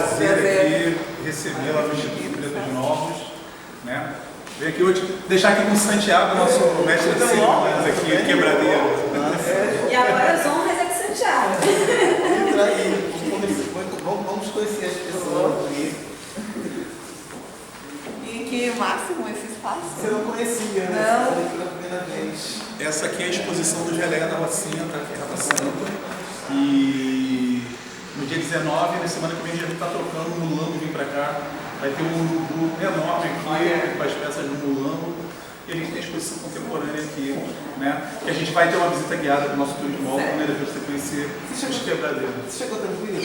prazer aqui recebê-la no Instituto Pretos Novos, né? Vem aqui hoje deixar aqui com o Santiago, nosso mestre de cerimônias aqui, quebradeiro. E agora as honras é de Santiago. Vamos conhecer as pessoas aqui. E que máximo esse espaço. Você não conhecia, né? Não. Você foi aqui pela primeira vez. Essa aqui é a exposição do Geleia da Rocinha, tá aqui na Santa. E no dia 19, na semana que vem, a gente está trocando o Mulambo vir para cá. Vai ter um urubu enorme aqui, com as peças do Mulambo. E a gente tem a exposição contemporânea aqui, né? E a gente vai ter uma visita guiada do nosso turismo, a primeira vez para você conhecer os quebradeiros. Você chegou tranquilo?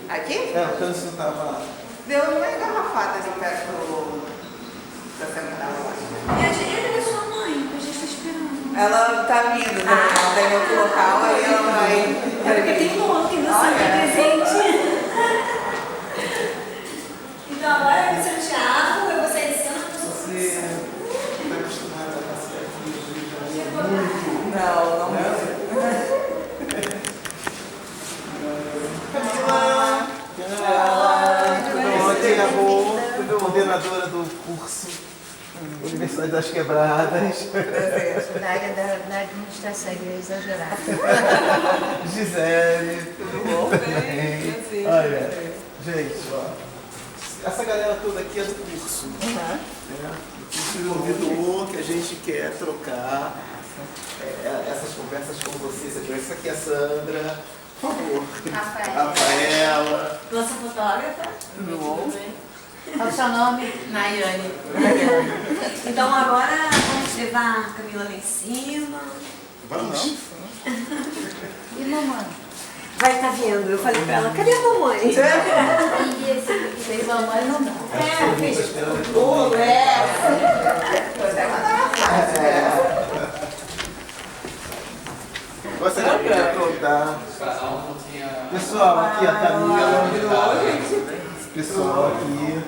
Aqui? É, o trânsito não estava... Deu uma engarrafada ali perto da central. E a gente é sua mãe, que a gente está esperando. Ela tá vindo, né? Ela tá em outro local, aí ela vai... É porque tem um outro que não sabe presente. Então agora é de Santiago, eu vou sair de cena. Você está acostumado a passear aqui no Rio de Janeiro muito? Não Né? Camila, coordenadora do curso Universidade das Quebradas. Da área da administração, igreja exagerada. Gisele, tudo bom? Bem. Olha, gente, ó, essa galera toda aqui é do curso. Né? O curso convidou que a gente quer trocar essas conversas com vocês. Essa aqui é a Sandra, por favor. Rafaela. Nossa fotógrafa. Tudo bom? Qual é o seu nome? Nayane. Então agora vamos levar a Camila lá em cima. Vamos. E mamãe? Vai estar vendo. Eu falei pra ela, cadê a mamãe? E esse aqui fez mamãe não dá. Fez Bolo, Gostaria de aprontar. Pessoal, aqui a Camila. Esse pessoal aqui.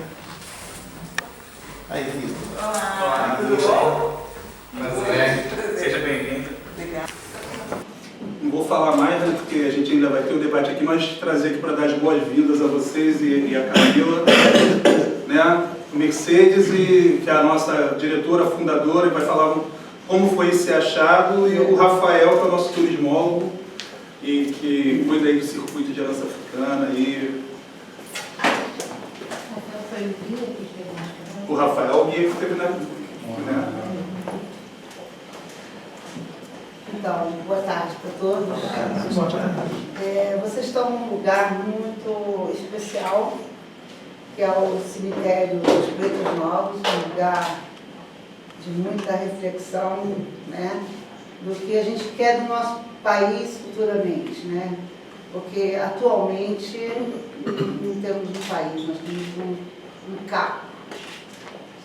Aí, Vitor. Olá, tudo bom? Prazer. Seja bem-vindo. Não vou falar mais, né, porque a gente ainda vai ter o debate aqui, mas trazer aqui para dar as boas-vindas a vocês e a Camila, né? O Mercedes, que é a nossa diretora, fundadora, e vai falar como foi esse achado, e o Rafael, que é o nosso turismólogo, e que cuida aí do circuito de herança africana. E Foi o dia que fez mais. o Rafael, o guia que teve na... né? Então, boa tarde para todos. Vocês estão num lugar muito especial, que é o cemitério dos Pretos Novos, um lugar de muita reflexão, né, do que a gente quer do nosso país futuramente, né? Porque atualmente não temos um país, nós temos um capo,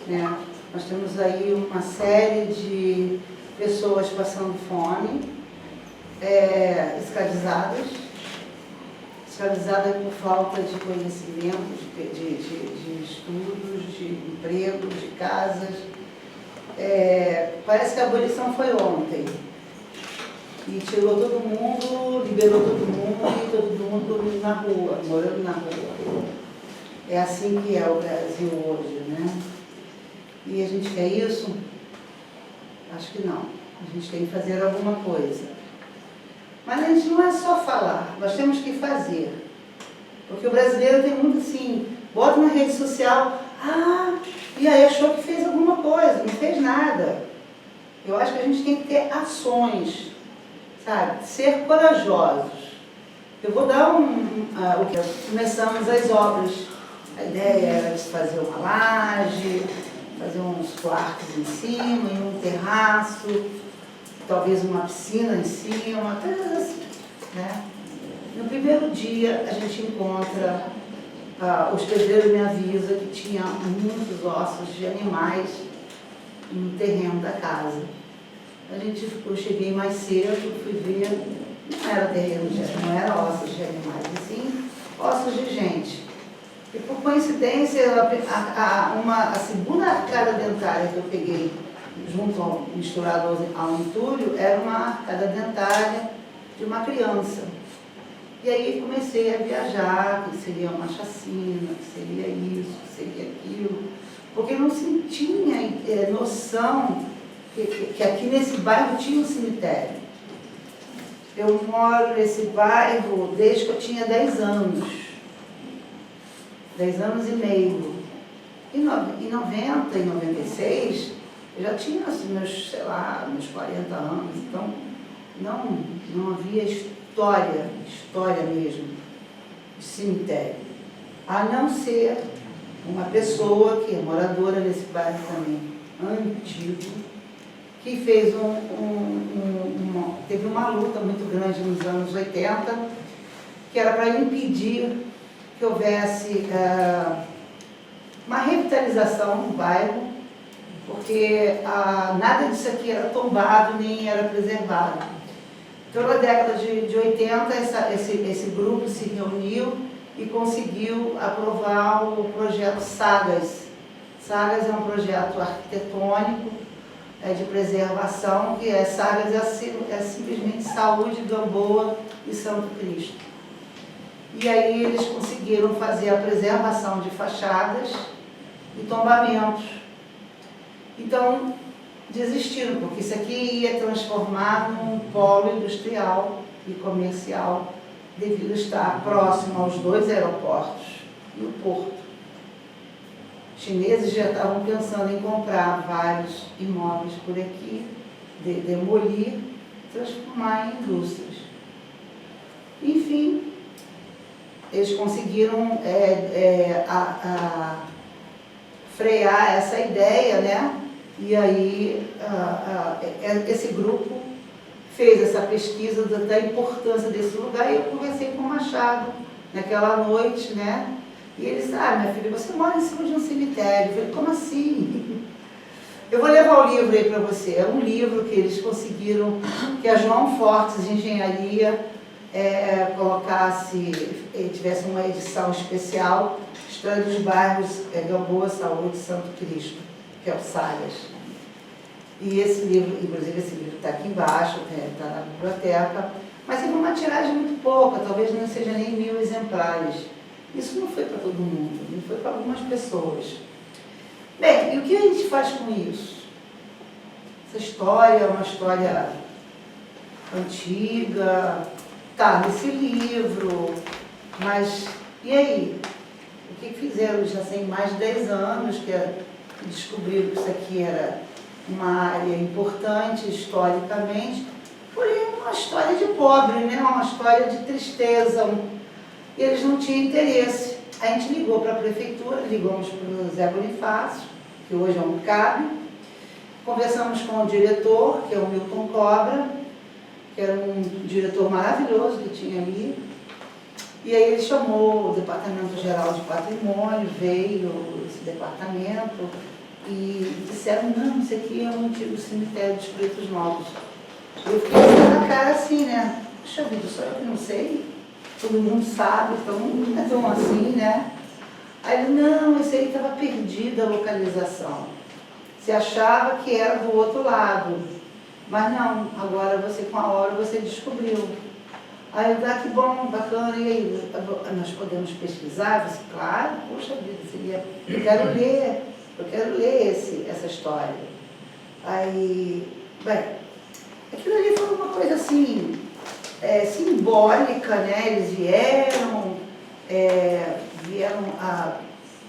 né? Nós temos aí uma série de pessoas passando fome, escravizadas por falta de conhecimento, de estudos, de emprego, de casas. Parece que a abolição foi ontem. E tirou todo mundo, liberou todo mundo e todo mundo na rua, morando na rua. É assim que é o Brasil hoje, né? E a gente quer isso? Acho que não. A gente tem que fazer alguma coisa. Mas a gente não é só falar, nós temos que fazer. Porque o brasileiro tem muito assim, bota na rede social, e aí achou que fez alguma coisa, não fez nada. Eu acho que a gente tem que ter ações, sabe? Ser corajosos. Eu vou dar começamos as obras. A ideia era de fazer uma laje, fazer uns quartos em cima e um terraço, talvez uma piscina em cima, coisas assim, né? No primeiro dia a gente encontra, o hospedeiro me avisa que tinha muitos ossos de animais no terreno da casa. Eu cheguei mais cedo, fui ver, não era terreno não era ossos de animais, e sim ossos de gente. E por coincidência, a segunda arcada dentária que eu peguei, misturado ao entulho, era uma arcada dentária de uma criança. E aí comecei a viajar, que seria uma chacina, que seria isso, que seria aquilo, porque não se tinha noção que aqui nesse bairro tinha um cemitério. Eu moro nesse bairro desde que eu tinha 10 anos. 10 anos e meio. Em 90, em 96, eu já tinha assim, meus 40 anos, então não havia história mesmo, de cemitério. A não ser uma pessoa que é moradora desse bairro também, antigo, que fez teve uma luta muito grande nos anos 80, que era para impedir que houvesse uma revitalização no bairro, porque nada disso aqui era tombado nem era preservado. Então, na década de 80, esse grupo se reuniu e conseguiu aprovar o projeto Sagas. Sagas é um projeto arquitetônico de preservação, que Sagas é simplesmente Saúde, Gamboa e Santo Cristo. E aí eles conseguiram fazer a preservação de fachadas e tombamentos. Então, desistiram, porque isso aqui ia transformar num polo industrial e comercial, devido a estar próximo aos 2 aeroportos e o porto. Os chineses já estavam pensando em comprar vários imóveis por aqui, demolir, transformar em indústrias. Enfim, eles conseguiram frear essa ideia, né? E aí esse grupo fez essa pesquisa da importância desse lugar e eu conversei com o Machado naquela noite, né? E ele disse, minha filha, você mora em cima de um cemitério. Eu falei, como assim? Eu vou levar o livro aí para você. É um livro que eles conseguiram, que a João Fortes de Engenharia tivesse uma edição especial, História dos Bairros Gamboa, Saúde, Santo Cristo, que é o Sagas. E esse livro, inclusive esse livro está aqui embaixo, está na biblioteca, mas é uma tiragem muito pouca, talvez não seja nem 1000 exemplares. Isso não foi para todo mundo, não foi para algumas pessoas. Bem, e o que a gente faz com isso? Essa história é uma história antiga, está nesse livro, mas e aí? O que fizeram? Já tem mais de 10 anos que descobriram que isso aqui era uma área importante historicamente, porém uma história de pobre, né? Uma história de tristeza. E eles não tinham interesse. A gente ligou para a prefeitura, ligamos para o Zé Bonifácio, que hoje é um CAB, conversamos com o diretor, que é o Milton Cobra, que era um diretor maravilhoso que tinha ali, e aí ele chamou o Departamento Geral de Patrimônio, veio esse departamento, e disseram, não, isso aqui é um antigo cemitério dos Pretos Novos. Eu fiquei na cara assim, né? Puxa vida, só eu que não sei, todo mundo sabe, então não é tão assim, né? Aí ele, não, esse aí estava perdida a localização. Você achava que era do outro lado, mas não, agora você com a hora você descobriu. Aí eu, que bom, bacana, e aí, nós podemos pesquisar? Eu disse, claro, puxa vida, eu quero ler essa história. Aí, bem, aquilo ali foi uma coisa assim, simbólica, né? Eles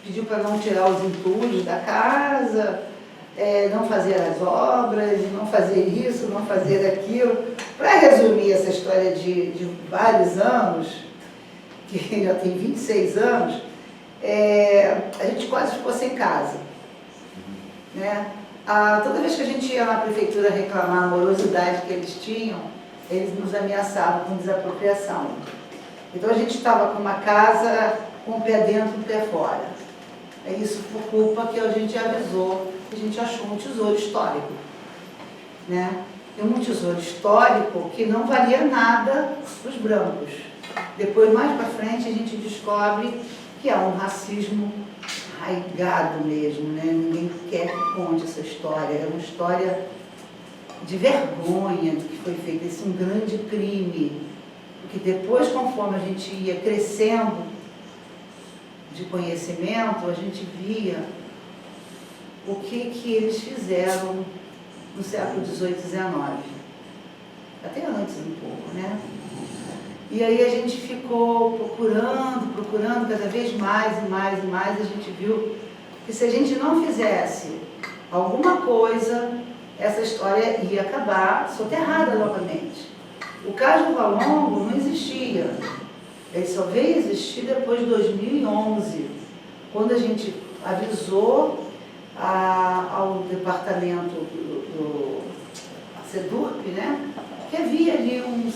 pediu para não tirar os entulhos da casa, não fazer as obras, não fazer isso, não fazer aquilo. Para resumir essa história de vários anos, que já tem 26 anos, a gente quase ficou sem casa. Né? Toda vez que a gente ia na prefeitura reclamar a morosidade que eles tinham, eles nos ameaçavam com desapropriação. Então a gente estava com uma casa com o pé dentro e o pé fora. É isso por culpa que a gente avisou, que a gente achou um tesouro histórico. Né? E um tesouro histórico que não valia nada para os brancos. Depois, mais para frente, a gente descobre que há um racismo arraigado mesmo, né? Ninguém quer que conte essa história. É uma história de vergonha do que foi feito. Esse é um grande crime. Porque depois, conforme a gente ia crescendo de conhecimento, a gente via o que eles fizeram no século XVIII e XIX. Até antes um pouco, né? E aí a gente ficou procurando cada vez mais e mais e mais, a gente viu que se a gente não fizesse alguma coisa, essa história ia acabar soterrada novamente. O caso do Valongo não existia. Ele só veio existir depois de 2011, quando a gente avisou ao departamento do SEDURP, né, que havia ali um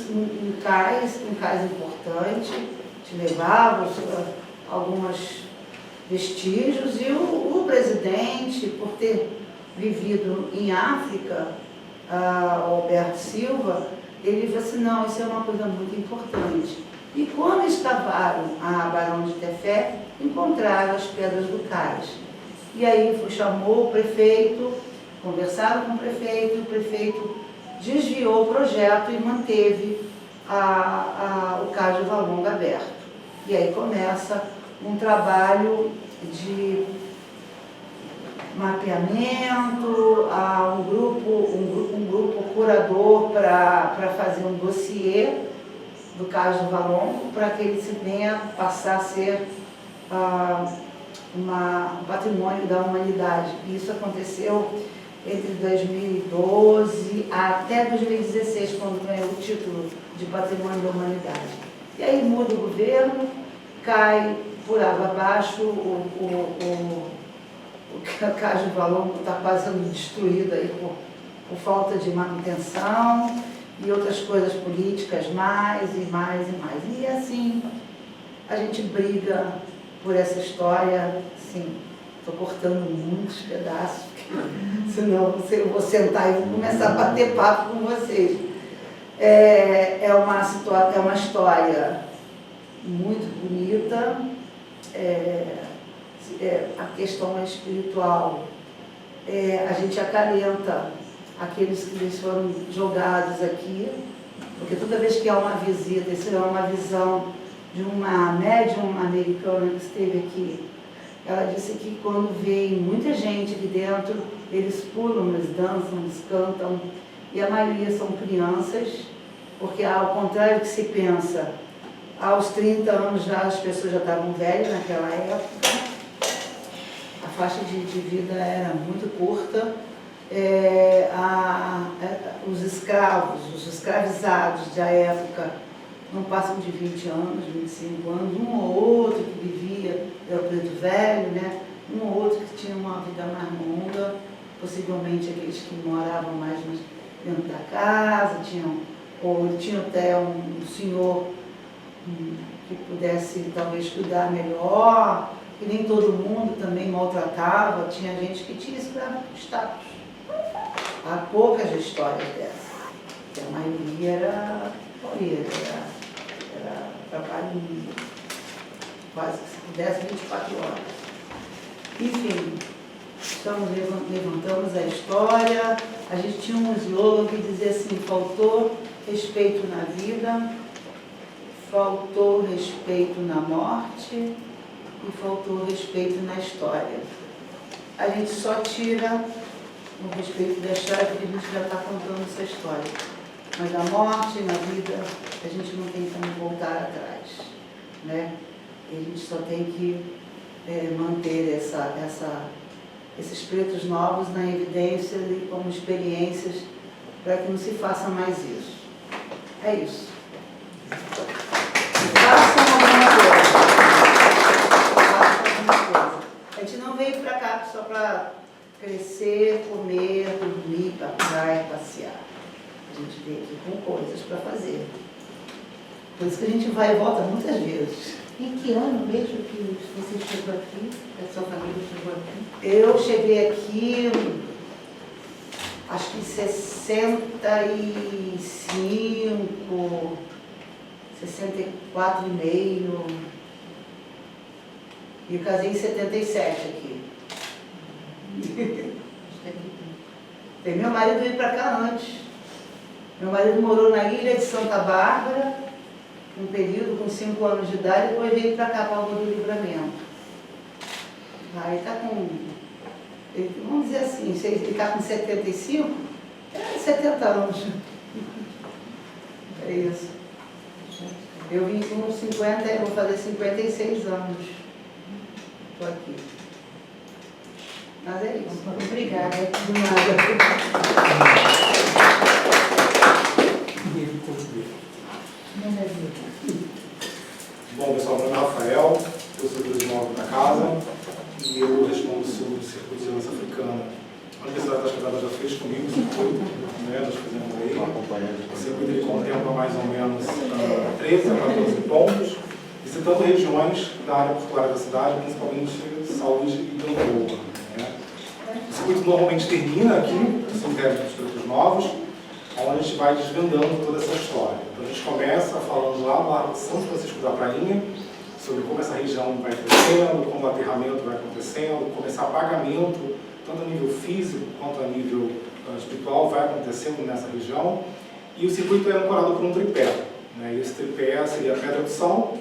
cais importante, te levava alguns vestígios, e o presidente, por ter vivido em África, Alberto Silva, ele falou assim, não, isso é uma coisa muito importante. E quando escavaram a Barão de Tefé, encontraram as pedras do cais. E aí chamou o prefeito, conversaram com o prefeito desviou o projeto e manteve o Cais do Valongo aberto. E aí começa um trabalho de mapeamento, um grupo curador para fazer um dossiê do Cais do Valongo, para que ele se venha passar a ser um patrimônio da humanidade. E isso aconteceu entre 2012 até 2016, quando ganhou o título de Patrimônio da Humanidade. E aí muda o governo, cai por água abaixo, o Cais do Valongo está quase sendo destruído aí por falta de manutenção e outras coisas políticas, mais e mais e mais. E assim, a gente briga por essa história, assim, estou cortando muitos pedaços, senão eu vou sentar e vou começar a bater papo com vocês. É uma história muito bonita, a questão é espiritual, a gente acalenta aqueles que eles foram jogados aqui, porque toda vez que há uma visita, isso é uma visão de uma médium americana que esteve aqui. Ela disse que quando vem muita gente aqui dentro, eles pulam, eles dançam, eles cantam, e a maioria são crianças, porque ao contrário do que se pensa, aos 30 anos já as pessoas já estavam velhas naquela época, a faixa de vida era muito curta, os escravos, os escravizados da época não passam de 20 anos, 25 anos, um ou outro que vivia, era o preto velho, né? Um ou outro que tinha uma vida mais longa, possivelmente aqueles que moravam mais dentro da casa, ou tinham até um senhor que pudesse talvez cuidar melhor, que nem todo mundo também maltratava, tinha gente que tinha escravo por status. Há poucas histórias dessas, que a maioria era pauleira, era trabalho quase que se pudesse 24 horas. Enfim, levantamos a história, a gente tinha um slogan que dizia assim, faltou respeito na vida, faltou respeito na morte e faltou respeito na história. A gente só tira o respeito da história porque a gente já está contando essa história. Mas a morte, na vida, a gente não tem como voltar atrás, né? E a gente só tem que manter esses pretos novos na evidência e como experiências para que não se faça mais isso. É isso. Façam alguma coisa. A gente não veio para cá só para crescer, comer, dormir, para praia, passear. A gente veio aqui com coisas para fazer. Por isso que a gente vai e volta muitas vezes. Em que ano mesmo que você chegou aqui? A sua família chegou aqui? Eu cheguei aqui, acho que em 65, 64 e meio. E eu casei em 77 aqui. E meu marido veio para cá antes. Meu marido morou na ilha de Santa Bárbara um período com 5 anos de idade, depois veio para cá, para a Rua do Livramento. Aí está com, vamos dizer assim, se ele está com 75, 70 anos. É isso. Eu vim com 50, eu vou fazer 56 anos. Estou aqui. Mas é isso. Obrigada. De nada. Bom, pessoal, meu nome é Rafael, eu sou turismólogo da casa e eu respondo sobre o Circuito de Dança Africana. A Universidade das Casadas já fez comigo o circuito, né? Nós fizemos aí. O circuito ele contempla mais ou menos 13 a 14 pontos, visitando regiões da área portuária da cidade, principalmente Saúde e Gamboa. Né? O circuito normalmente termina aqui, no cemitério dos Pretos Novos, onde a gente vai desvendando toda essa história. Então a gente começa falando lá no Largo de São Francisco da Prainha, sobre como essa região vai crescendo, como o aterramento vai acontecendo, como esse apagamento, tanto a nível físico quanto a nível espiritual, vai acontecendo nessa região. E o circuito é ancorado por um tripé. Né? E esse tripé seria a Pedra do Sal,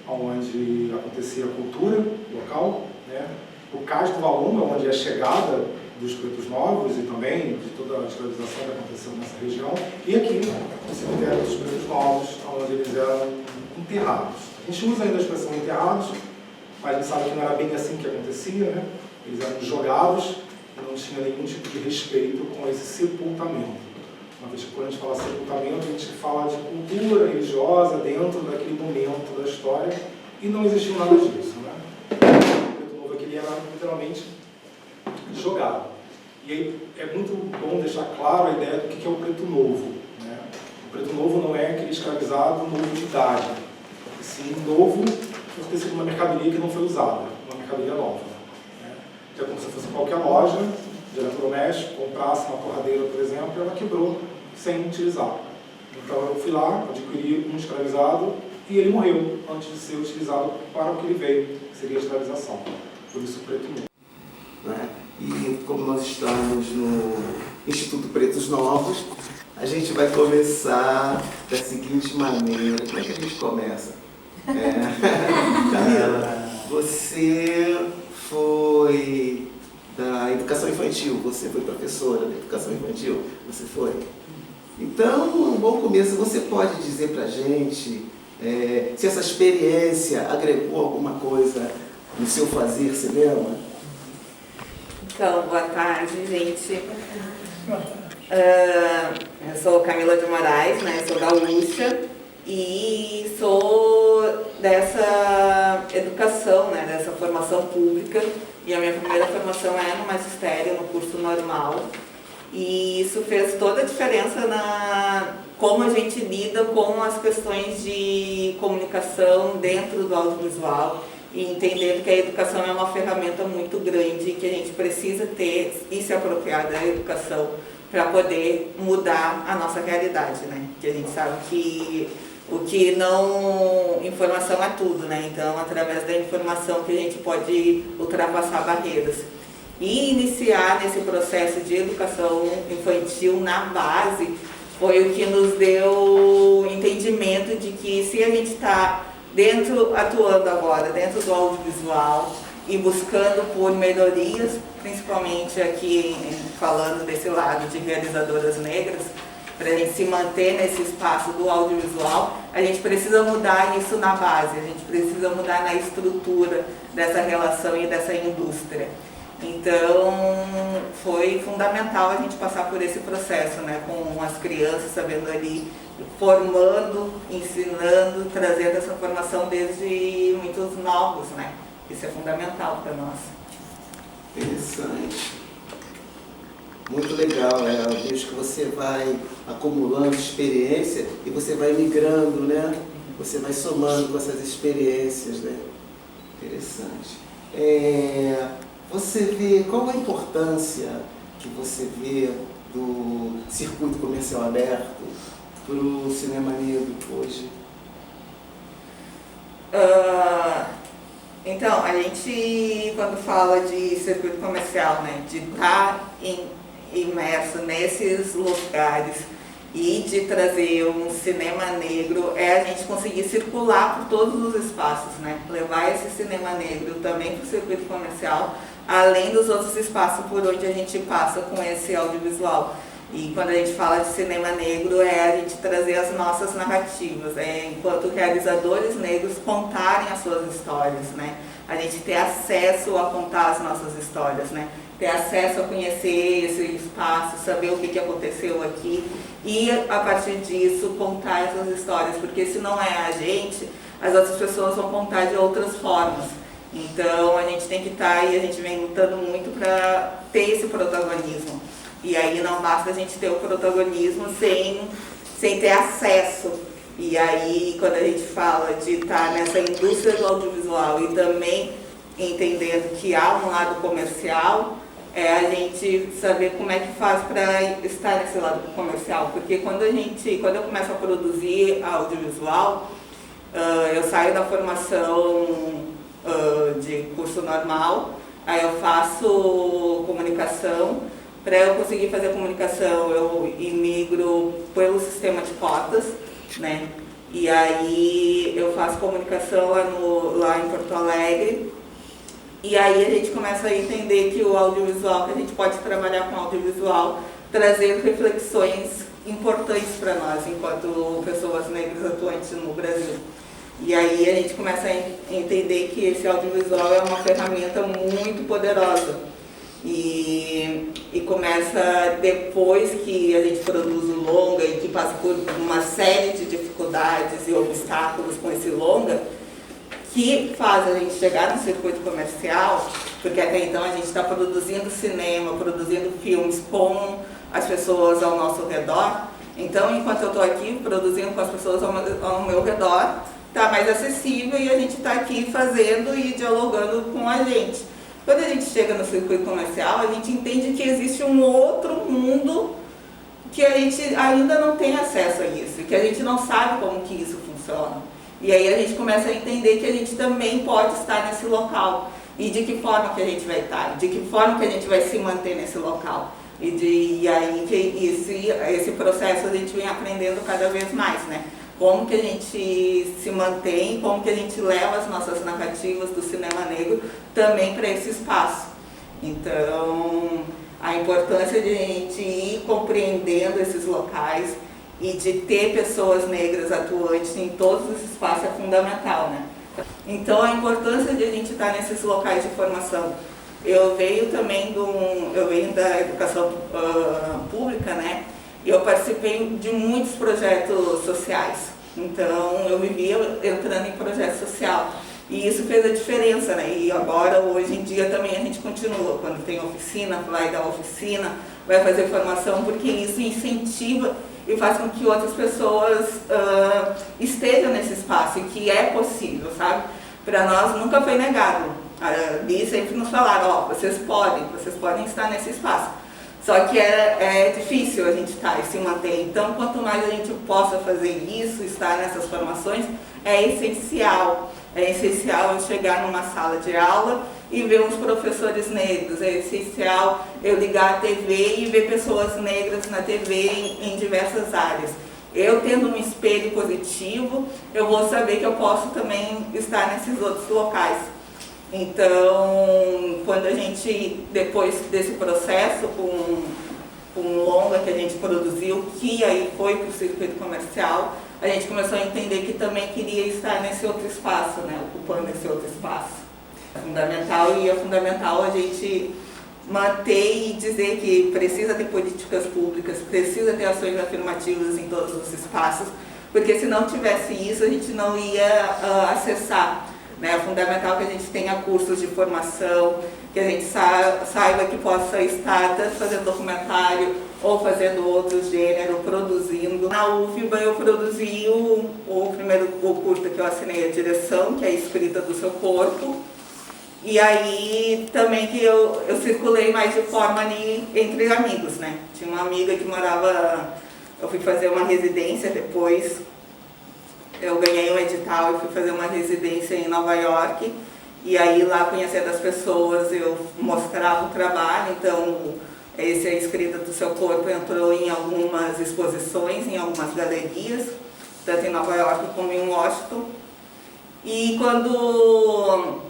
onde acontecia a cultura local, né? O Cais do Valonga, onde é a chegada dos Pretos Novos e também de toda a escravização que aconteceu nessa região, e aqui, no cemitério dos Pretos Novos, onde eles eram enterrados. A gente usa ainda a expressão enterrados, mas a gente sabe que não era bem assim que acontecia, né? Eles eram jogados e não tinha nenhum tipo de respeito com esse sepultamento. Uma vez que quando a gente fala sepultamento, a gente fala de cultura religiosa dentro daquele momento da história, e não existiu nada disso, né? O Preto Novo aqui era literalmente jogado. E aí é muito bom deixar claro a ideia do que é o preto novo. Né? O preto novo não é aquele escravizado novo de idade, e sim novo por ter sido uma mercadoria que não foi usada, uma mercadoria nova. Né? Que é como se fosse qualquer loja de eletrodoméstico, comprasse uma torradeira, por exemplo, e ela quebrou sem utilizar. Então eu fui lá, adquiri um escravizado e ele morreu antes de ser utilizado para o que ele veio, que seria a escravização. Por isso o preto novo. Né? E como nós estamos no Instituto Pretos Novos, a gente vai começar da seguinte maneira. Como é que a gente começa? Camila, você foi da educação infantil, você foi professora da educação infantil, você foi? Então, um bom começo, você pode dizer pra gente se essa experiência agregou alguma coisa no seu fazer cinema? Então, boa tarde, gente. Eu sou Camila de Moraes, né? Sou gaúcha e sou dessa educação, né? Dessa formação pública. E a minha primeira formação é no magistério, no curso normal. E isso fez toda a diferença na como a gente lida com as questões de comunicação dentro do audiovisual. E entendendo que a educação é uma ferramenta muito grande, que a gente precisa ter e se apropriar da educação para poder mudar a nossa realidade, né? Que a gente sabe que o que não... informação é tudo, né? Então, através da informação que a gente pode ultrapassar barreiras. E iniciar nesse processo de educação infantil na base foi o que nos deu entendimento de que se a gente está atuando agora dentro do audiovisual e buscando por melhorias, principalmente aqui falando desse lado de realizadoras negras, para a gente se manter nesse espaço do audiovisual, a gente precisa mudar isso na base, a gente precisa mudar na estrutura dessa relação e dessa indústria. Então, foi fundamental a gente passar por esse processo, né, com as crianças, sabendo ali, formando, ensinando, trazendo essa formação desde muitos novos, né? Isso é fundamental para nós. Interessante. Muito legal, eu vejo que você vai acumulando experiência e você vai migrando, né? Você vai somando com essas experiências, né? Interessante. Você vê, qual a importância que você vê do circuito comercial aberto para o cinema negro hoje? Então, a gente, quando fala de circuito comercial, né, de estar imerso nesses lugares e de trazer um cinema negro é a gente conseguir circular por todos os espaços, né? Levar esse cinema negro também para o circuito comercial, além dos outros espaços por onde a gente passa com esse audiovisual. E quando a gente fala de cinema negro, é a gente trazer as nossas narrativas, enquanto realizadores negros contarem as suas histórias, né? A gente ter acesso a contar as nossas histórias, né? Ter acesso a conhecer esse espaço, saber o que aconteceu aqui e, a partir disso, contar essas histórias, porque se não é a gente, as outras pessoas vão contar de outras formas. Então, a gente tem que estar, e a gente vem lutando muito para ter esse protagonismo. E aí não basta a gente ter o protagonismo sem ter acesso. E aí, quando a gente fala de estar nessa indústria do audiovisual e também entendendo que há um lado comercial, é a gente saber como é que faz para estar nesse lado comercial. Porque quando eu começo a produzir audiovisual, eu saio da formação de curso normal, aí eu faço comunicação. Para eu conseguir fazer comunicação, eu imigro pelo sistema de cotas, né? E aí eu faço comunicação lá em Porto Alegre. E aí a gente começa a entender que o audiovisual, que a gente pode trabalhar com audiovisual, trazendo reflexões importantes para nós, enquanto pessoas negras atuantes no Brasil. E aí a gente começa a entender que esse audiovisual é uma ferramenta muito poderosa. E começa, depois que a gente produz o longa e que passa por uma série de dificuldades e obstáculos com esse longa, que faz a gente chegar no circuito comercial, porque até então a gente está produzindo cinema, produzindo filmes com as pessoas ao nosso redor. Então, enquanto eu estou aqui produzindo com as pessoas ao meu redor, está mais acessível e a gente está aqui fazendo e dialogando com a gente. Quando a gente chega no circuito comercial, a gente entende que existe um outro mundo que a gente ainda não tem acesso a isso, que a gente não sabe como que isso funciona. E aí a gente começa a entender que a gente também pode estar nesse local. E de que forma que a gente vai estar, de que forma que a gente vai se manter nesse local. E aí que esse processo a gente vem aprendendo cada vez mais, né? Como que a gente se mantém, como que a gente leva as nossas narrativas do cinema negro também para esse espaço. Então, a importância de a gente ir compreendendo esses locais e de ter pessoas negras atuantes em todos os espaços é fundamental, né? Então, a importância de a gente estar nesses locais de formação. Eu venho da educação pública, né? E eu participei de muitos projetos sociais. Então, eu vivia entrando em projeto social. E isso fez a diferença, né? E agora, hoje em dia, também a gente continua. Quando tem oficina, vai dar oficina, vai fazer formação, porque isso incentiva e faz com que outras pessoas estejam nesse espaço, e que é possível, sabe? Para nós nunca foi negado. Ali sempre nos falaram, ó, vocês podem estar nesse espaço. Só que é difícil a gente estar e se manter. Então, quanto mais a gente possa fazer isso, estar nessas formações, é essencial. É essencial eu chegar numa sala de aula e ver uns professores negros. É essencial eu ligar a TV e ver pessoas negras na TV em diversas áreas. Eu tendo um espelho positivo, eu vou saber que eu posso também estar nesses outros locais. Então, quando a gente, depois desse processo, com um longa que a gente produziu, que aí foi para o circuito comercial, a gente começou a entender que também queria estar nesse outro espaço, né, ocupando esse outro espaço. É fundamental a gente manter e dizer que precisa ter políticas públicas, precisa ter ações afirmativas em todos os espaços, porque se não tivesse isso, a gente não ia acessar. É fundamental que a gente tenha cursos de formação, que a gente saiba que possa estar tanto fazendo documentário ou fazendo outro gênero, produzindo. Na UFBA eu produzi o primeiro curta que eu assinei, a direção, que é a escrita do seu corpo. E aí também que eu circulei mais de forma ali entre amigos, né? Tinha uma amiga que morava, eu fui fazer uma residência depois. Eu ganhei um edital e fui fazer uma residência em Nova York, e aí lá conhecendo as pessoas eu mostrava o trabalho, então esse A Escrita do Seu Corpo entrou em algumas exposições, em algumas galerias, tanto em Nova York como em Washington. E quando,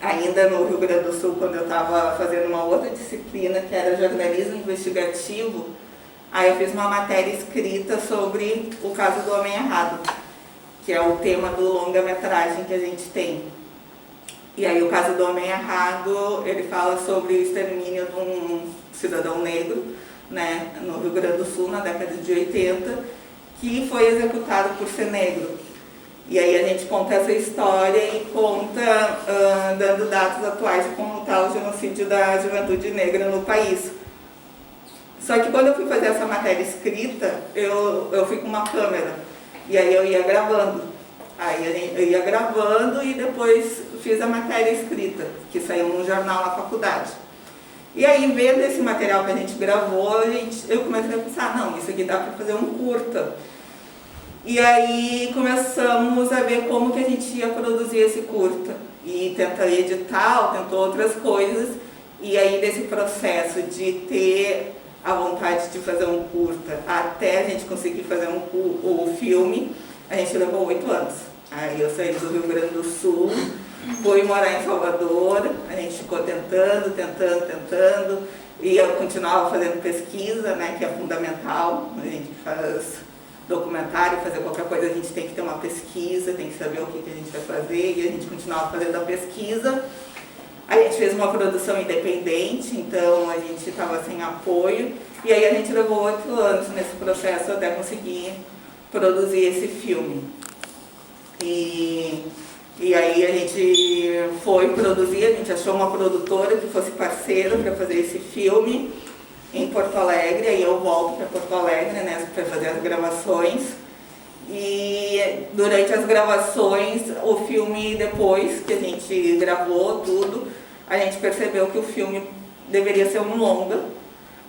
ainda no Rio Grande do Sul, quando eu estava fazendo uma outra disciplina, que era jornalismo investigativo, aí eu fiz uma matéria escrita sobre o caso do Homem Errado, que é o tema do longa-metragem que a gente tem. E aí o caso do Homem Errado, ele fala sobre o extermínio de um cidadão negro, né, no Rio Grande do Sul, na década de 80, que foi executado por ser negro. E aí a gente conta essa história e conta, dando dados atuais de como está o genocídio da juventude negra no país. Só que quando eu fui fazer essa matéria escrita, eu fui com uma câmera, e aí eu ia gravando. Aí eu ia gravando e depois fiz a matéria escrita, que saiu num jornal na faculdade. E aí, vendo esse material que a gente gravou, eu comecei a pensar, não, isso aqui dá para fazer um curta. E aí começamos a ver como que a gente ia produzir esse curta. E tentar editar, tentou outras coisas. E aí, desse processo de ter a vontade de fazer um curta até a gente conseguir fazer o filme, a gente levou 8 anos. Aí eu saí do Rio Grande do Sul, fui morar em Salvador, a gente ficou tentando, e eu continuava fazendo pesquisa, né, que é fundamental. A gente faz documentário, fazer qualquer coisa, a gente tem que ter uma pesquisa, tem que saber o que a gente vai fazer, e a gente continuava fazendo a pesquisa. A gente fez uma produção independente, então a gente estava sem apoio, e aí a gente levou 8 anos nesse processo até conseguir produzir esse filme. E aí a gente foi produzir, a gente achou uma produtora que fosse parceira para fazer esse filme em Porto Alegre, aí eu volto para Porto Alegre, né, para fazer as gravações. E durante as gravações, o filme, depois que a gente gravou tudo, a gente percebeu que o filme deveria ser um longa,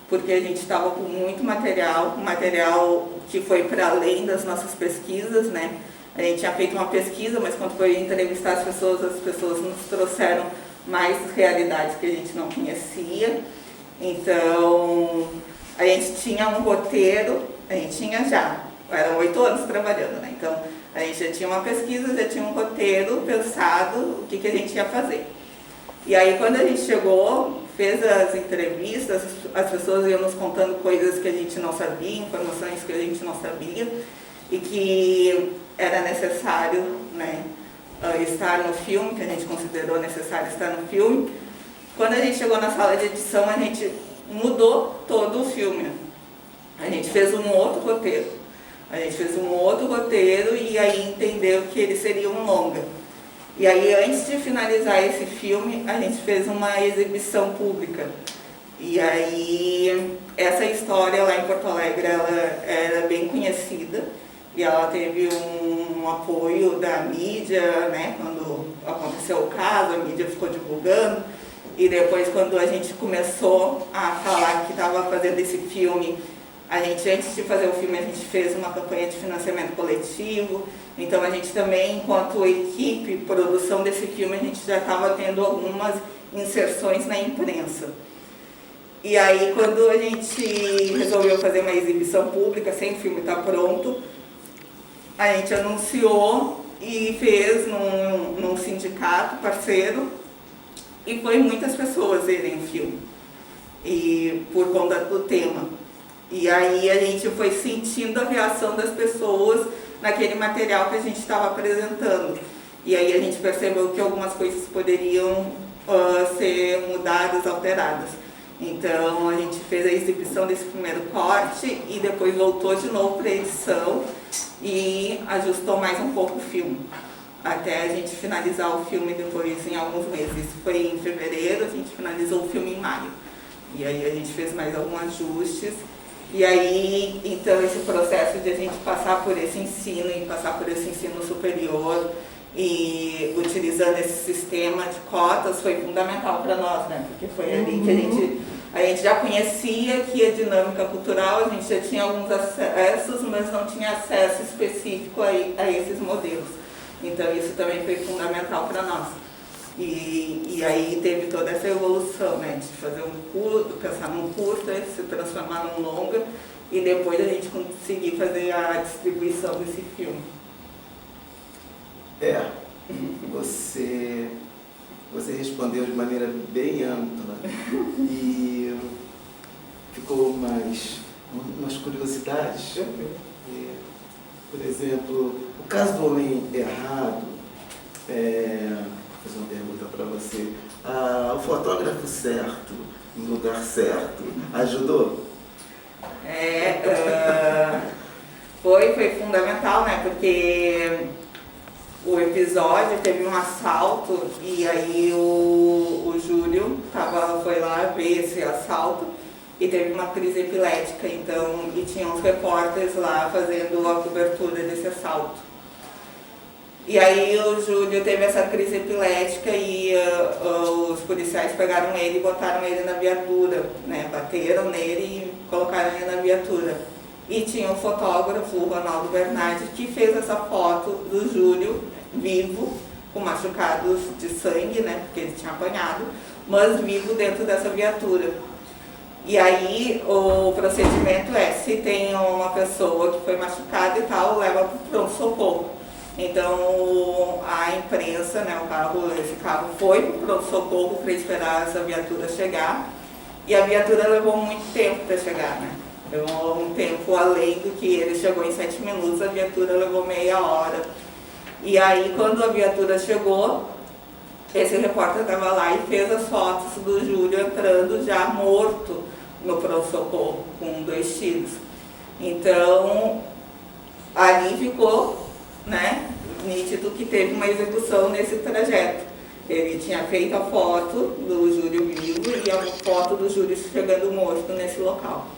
porque a gente estava com muito material, material que foi para além das nossas pesquisas, né? A gente tinha feito uma pesquisa, mas quando foi entrevistar as pessoas nos trouxeram mais realidades que a gente não conhecia. Então, a gente tinha um roteiro, a gente tinha já, eram 8 anos trabalhando, né? Então, a gente já tinha uma pesquisa, já tinha um roteiro pensado, o que a gente ia fazer. E aí, quando a gente chegou, fez as entrevistas, as pessoas iam nos contando coisas que a gente não sabia, informações que a gente não sabia, e que era necessário, né, estar no filme, que a gente considerou necessário estar no filme. Quando a gente chegou na sala de edição, a gente mudou todo o filme. A gente fez um outro roteiro. E aí entendeu que ele seria um longa. E aí, antes de finalizar esse filme, a gente fez uma exibição pública. E aí, essa história lá em Porto Alegre, ela era bem conhecida. E ela teve um apoio da mídia, né, quando aconteceu o caso, a mídia ficou divulgando. E depois, quando a gente começou a falar que estava fazendo esse filme, a gente, antes de fazer o filme, a gente fez uma campanha de financiamento coletivo. Então, a gente também, enquanto equipe, produção desse filme, a gente já estava tendo algumas inserções na imprensa. E aí, quando a gente resolveu fazer uma exibição pública, sem o filme estar pronto, a gente anunciou e fez num sindicato parceiro, e foi muitas pessoas verem o filme, e por conta do tema. E aí a gente foi sentindo a reação das pessoas naquele material que a gente estava apresentando. E aí a gente percebeu que algumas coisas poderiam ser mudadas, alteradas. Então a gente fez a exibição desse primeiro corte e depois voltou de novo para a edição e ajustou mais um pouco o filme, até a gente finalizar o filme depois em alguns meses. Isso foi em fevereiro, a gente finalizou o filme em maio. E aí a gente fez mais alguns ajustes. E aí, então, esse processo de a gente passar por esse ensino e passar por esse ensino superior e utilizando esse sistema de cotas foi fundamental para nós, né? Porque foi ali que a gente já conhecia que a dinâmica cultural, a gente já tinha alguns acessos, mas não tinha acesso específico a esses modelos. Então, isso também foi fundamental para nós. E aí teve toda essa evolução, né, de fazer um curto, pensar num curta, se transformar num longa, e depois a gente conseguir fazer a distribuição desse filme. Você respondeu de maneira bem ampla e ficou umas curiosidades. Por exemplo, o caso do homem errado, vou fazer uma pergunta para você. O fotógrafo certo, no lugar certo, ajudou? Foi fundamental, né? Porque o episódio teve um assalto e aí o Júlio foi lá ver esse assalto e teve uma crise epilética, então, e tinha uns repórteres lá fazendo a cobertura desse assalto. E aí o Júlio teve essa crise epilética e os policiais pegaram ele e botaram ele na viatura, né? Bateram nele e colocaram ele na viatura. E tinha um fotógrafo, o Ronaldo Bernardi, que fez essa foto do Júlio vivo, com machucados de sangue, né? Porque ele tinha apanhado, mas vivo dentro dessa viatura. E aí o procedimento se tem uma pessoa que foi machucada e tal, leva para o pronto-socorro. Então a imprensa, né, esse carro foi para o pronto-socorro para esperar essa viatura chegar. E a viatura levou muito tempo para chegar, né? Levou um tempo além do que ele chegou em 7 minutos, a viatura levou meia hora. E aí quando a viatura chegou, esse repórter estava lá e fez as fotos do Júlio entrando já morto no pronto-socorro, com 2 tiros. Então, ali ficou, né, nítido que teve uma execução nesse trajeto. Ele tinha feito a foto do Júlio vivo e a foto do Júlio chegando morto nesse local.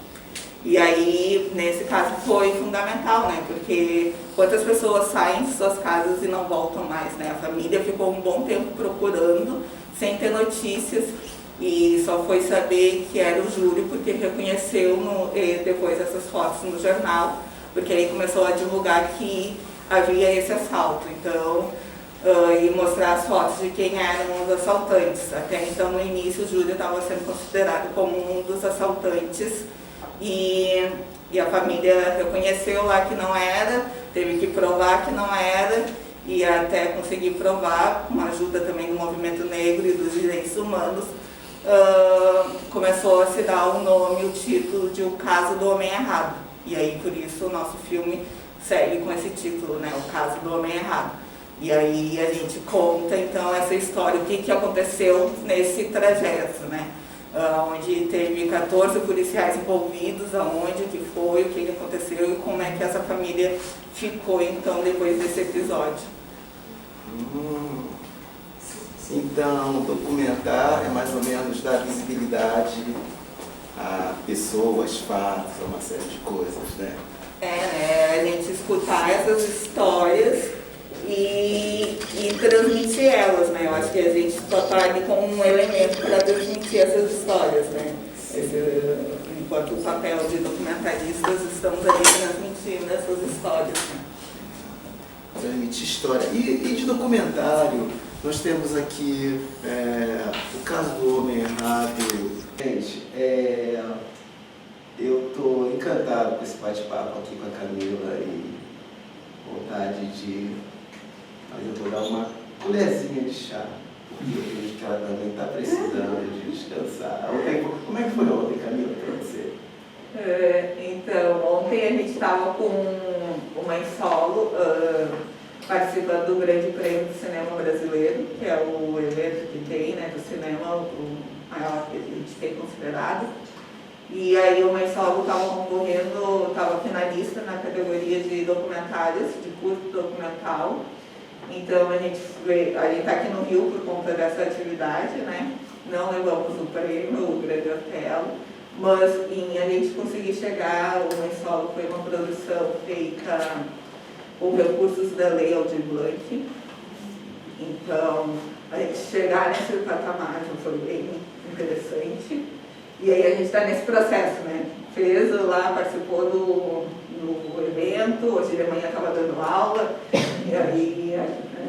E aí, nesse caso, foi fundamental, né? Porque quantas pessoas saem de suas casas e não voltam mais, né? A família ficou um bom tempo procurando, sem ter notícias, e só foi saber que era o Júlio porque reconheceu depois essas fotos no jornal, porque aí começou a divulgar que havia esse assalto. Então, e mostrar as fotos de quem eram os assaltantes. Até então, no início, o Júlio estava sendo considerado como um dos assaltantes. E a família reconheceu lá que não era, teve que provar que não era, e até conseguir provar, com a ajuda também do movimento negro e dos direitos humanos, começou a se dar o nome, o título de O Caso do Homem Errado. E aí, por isso, o nosso filme segue com esse título, né? O Caso do Homem Errado. E aí a gente conta, então, essa história, o que aconteceu nesse trajeto, né? Onde teve 14 policiais envolvidos, aonde que foi, o que aconteceu e como é que essa família ficou, então, depois desse episódio. Então, documentar é mais ou menos dar visibilidade a pessoas, fatos, a uma série de coisas, né? A gente escutar essas histórias e transmitir elas, né? Eu acho que a gente só está ali como um elemento para transmitir essas histórias, né? Enquanto o papel de documentaristas, estamos ali transmitindo essas histórias, né? Transmitir história. E de documentário, nós temos aqui o caso do homem errado. Gente, eu estou encantado com esse bate-papo aqui com a Camila e vontade de... Mas eu vou dar uma colherzinha de chá, porque eu vejo que ela também está precisando de descansar. Como é que foi ontem, Camila, para você? Então, ontem a gente estava com o Mãe Solo participando do Grande Prêmio do Cinema Brasileiro, que é o evento que tem, né, do cinema, o maior que a gente tem considerado. E aí o Mãe Solo estava concorrendo, estava finalista na categoria de documentários, de curto documental. Então a gente está aqui no Rio por conta dessa atividade, né? Não levamos o prêmio, o Grande Hotel, mas a gente conseguir chegar, o Mãe Solo foi uma produção feita com recursos da Lei Aldir Blanc. Então, a gente chegar nesse patamar foi bem interessante. E aí a gente está nesse processo, né? Fez lá, participou do evento, hoje de manhã estava dando aula, e aí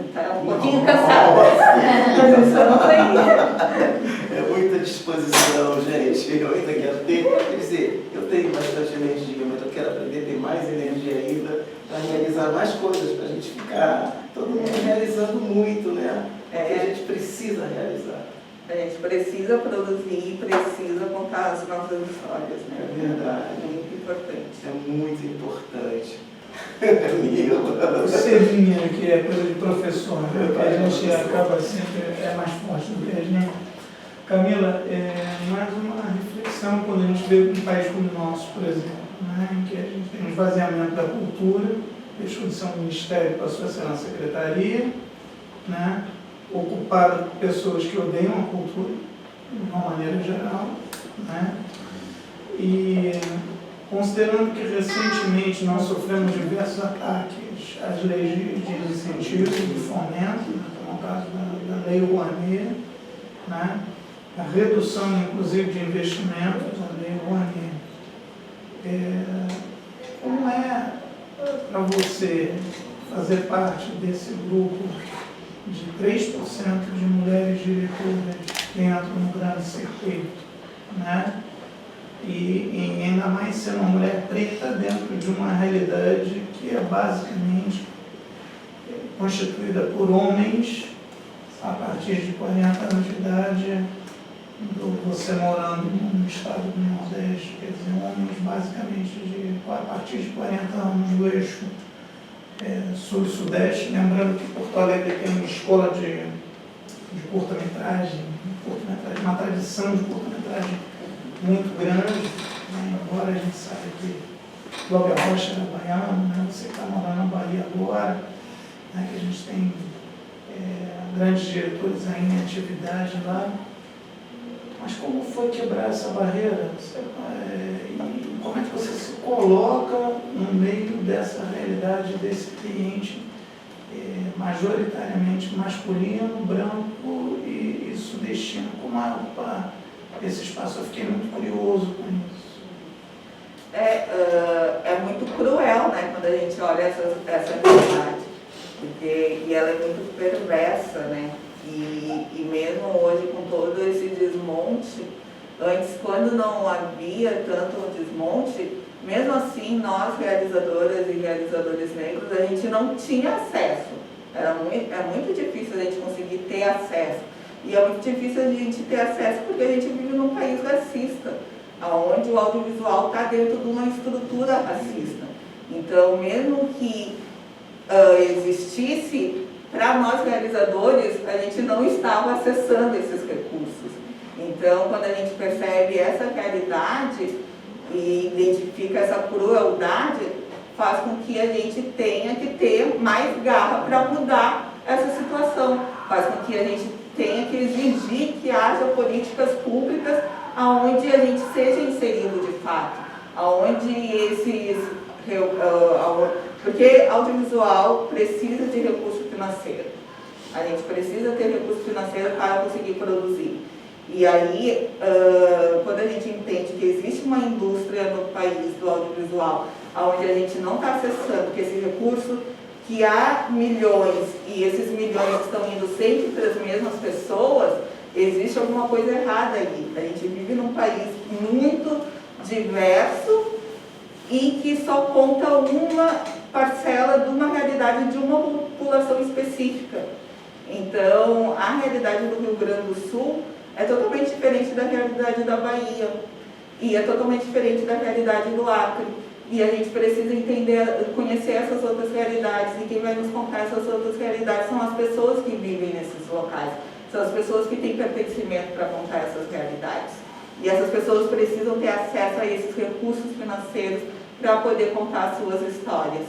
está um pouquinho cansada, mas isso não tem. É muita disposição, gente. Eu ainda quero ter. Quer dizer, eu tenho bastante energia, mas eu quero aprender a ter mais energia ainda para realizar mais coisas, para a gente ficar todo mundo realizando muito, né? Porque a gente precisa realizar. A gente precisa produzir, precisa contar as nossas histórias, né? É verdade. É muito importante. É muito importante. O servinha, que é coisa de professor, né? Que a gente acaba sempre mais forte do que a gente. Camila, mais uma reflexão quando a gente vê um país como o nosso, por exemplo, né? Em que a gente tem um esvaziamento da cultura, deixou de ser um ministério, passou a ser uma secretaria, né? Ocupado por pessoas que odeiam a cultura, de uma maneira geral, né? E considerando que recentemente nós sofremos diversos ataques às leis de incentivo, de fomento, né, como é o caso da Lei Rouanet, né, a redução inclusive de investimentos da Lei Rouanet. Como é para você fazer parte desse grupo de 3% de mulheres diretoras dentro do grande circuito, né? E ainda mais sendo uma mulher preta dentro de uma realidade que é basicamente constituída por homens a partir de 40 anos de idade, você morando no estado do Nordeste, quer dizer, homens basicamente a partir de 40 anos do eixo sul e sudeste, lembrando que Porto Alegre tem uma escola de curta-metragem, uma tradição de curta-metragem muito grande, né? Embora a gente saiba que Cláudia Rocha era baiano, né? Você está morando na Bahia agora, né? Que a gente tem grandes diretores ainda em atividade lá. Mas como foi quebrar essa barreira? E como é que você se coloca no meio dessa realidade, desse cliente majoritariamente masculino, branco e sudestino? Como é esse espaço? Eu fiquei muito curioso com isso. É muito cruel, né, quando a gente olha essa realidade, e ela é muito perversa, né? E mesmo hoje, com todo esse desmonte, antes, quando não havia tanto desmonte, mesmo assim, nós, realizadoras e realizadores negros, a gente não tinha acesso. É muito difícil a gente conseguir ter acesso. E é muito difícil a gente ter acesso porque a gente vive num país racista, onde o audiovisual está dentro de uma estrutura racista. Então, mesmo que existisse, para nós realizadores, a gente não estava acessando esses recursos. Então, quando a gente percebe essa realidade e identifica essa crueldade, faz com que a gente tenha que ter mais garra para mudar essa situação. Faz com que a gente tenha que exigir que haja políticas públicas onde a gente seja inserido de fato, onde porque audiovisual precisa de recurso financeiro. A gente precisa ter recurso financeiro para conseguir produzir. E aí, quando a gente entende que existe uma indústria no país do audiovisual, onde a gente não está acessando que esse recurso, que há milhões, e esses milhões estão indo sempre para as mesmas pessoas, existe alguma coisa errada aí. A gente vive num país muito diverso e que só conta uma parcela de uma realidade de uma população específica. Então, a realidade do Rio Grande do Sul é totalmente diferente da realidade da Bahia e é totalmente diferente da realidade do Acre. E a gente precisa entender, conhecer essas outras realidades, e quem vai nos contar essas outras realidades são as pessoas que vivem nesses locais, são as pessoas que têm pertencimento para contar essas realidades. E essas pessoas precisam ter acesso a esses recursos financeiros para poder contar as suas histórias.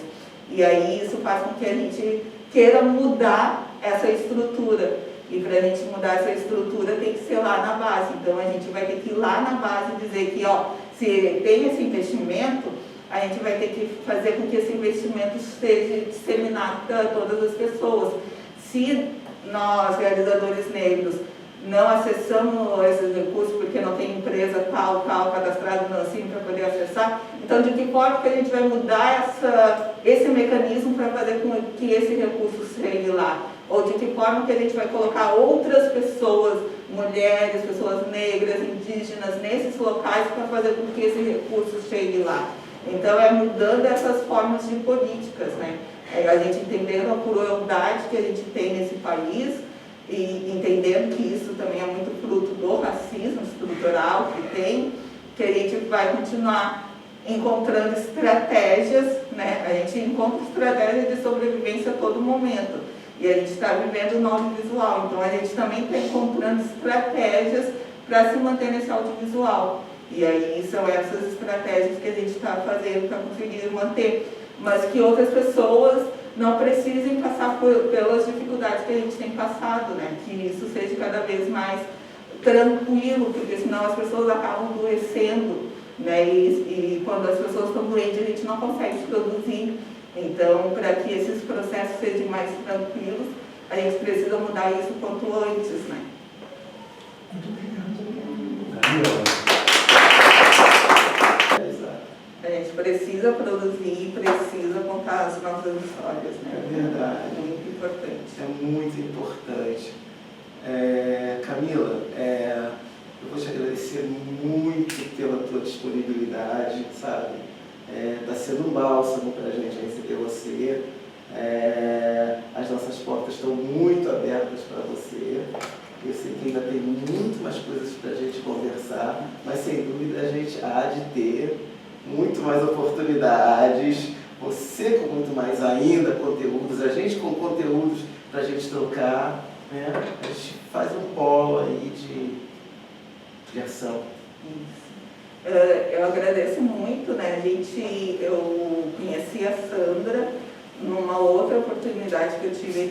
E aí isso faz com que a gente queira mudar essa estrutura. E para a gente mudar essa estrutura tem que ser lá na base. Então a gente vai ter que ir lá na base e dizer que, se tem esse investimento, a gente vai ter que fazer com que esse investimento seja disseminado para todas as pessoas. Se nós, realizadores negros, não acessamos esses recursos porque não tem empresa tal, cadastrada no assim para poder acessar, então Então, de que forma que a gente vai mudar esse mecanismo para fazer com que esse recurso chegue lá? Ou de que forma que a gente vai colocar outras pessoas, mulheres, pessoas negras, indígenas, nesses locais para fazer com que esse recurso chegue lá? Então, é mudando essas formas de políticas, né? A gente entendendo a crueldade que a gente tem nesse país e entendendo que isso também é muito fruto do racismo estrutural que a gente vai continuar encontrando estratégias, né? A gente encontra estratégias de sobrevivência a todo momento. E a gente está vivendo no audiovisual, então a gente também está encontrando estratégias para se manter nesse audiovisual. E aí são essas estratégias que a gente está fazendo para conseguir manter, mas que outras pessoas não precisem passar pelas dificuldades que a gente tem passado, né? Que isso seja cada vez mais tranquilo, porque senão as pessoas acabam adoecendo, né? E quando as pessoas estão doentes, a gente não consegue produzir. Então, para que esses processos sejam mais tranquilos, a gente precisa mudar isso quanto antes, né? A gente precisa produzir, precisa contar as nossas histórias, né? É verdade. É muito importante. É muito importante. Camila, eu vou te agradecer muito pela tua disponibilidade, sabe? Está sendo um bálsamo para a gente receber você. As nossas portas estão muito abertas para você. Eu sei que ainda tem muito mais coisas para a gente conversar, mas sem dúvida a gente há de ter muito mais oportunidades, você com muito mais ainda conteúdos, a gente com conteúdos para a gente trocar, né? A gente faz um polo aí de ação. Isso. Eu agradeço muito, né? Eu conheci a Sandra numa outra oportunidade que eu tive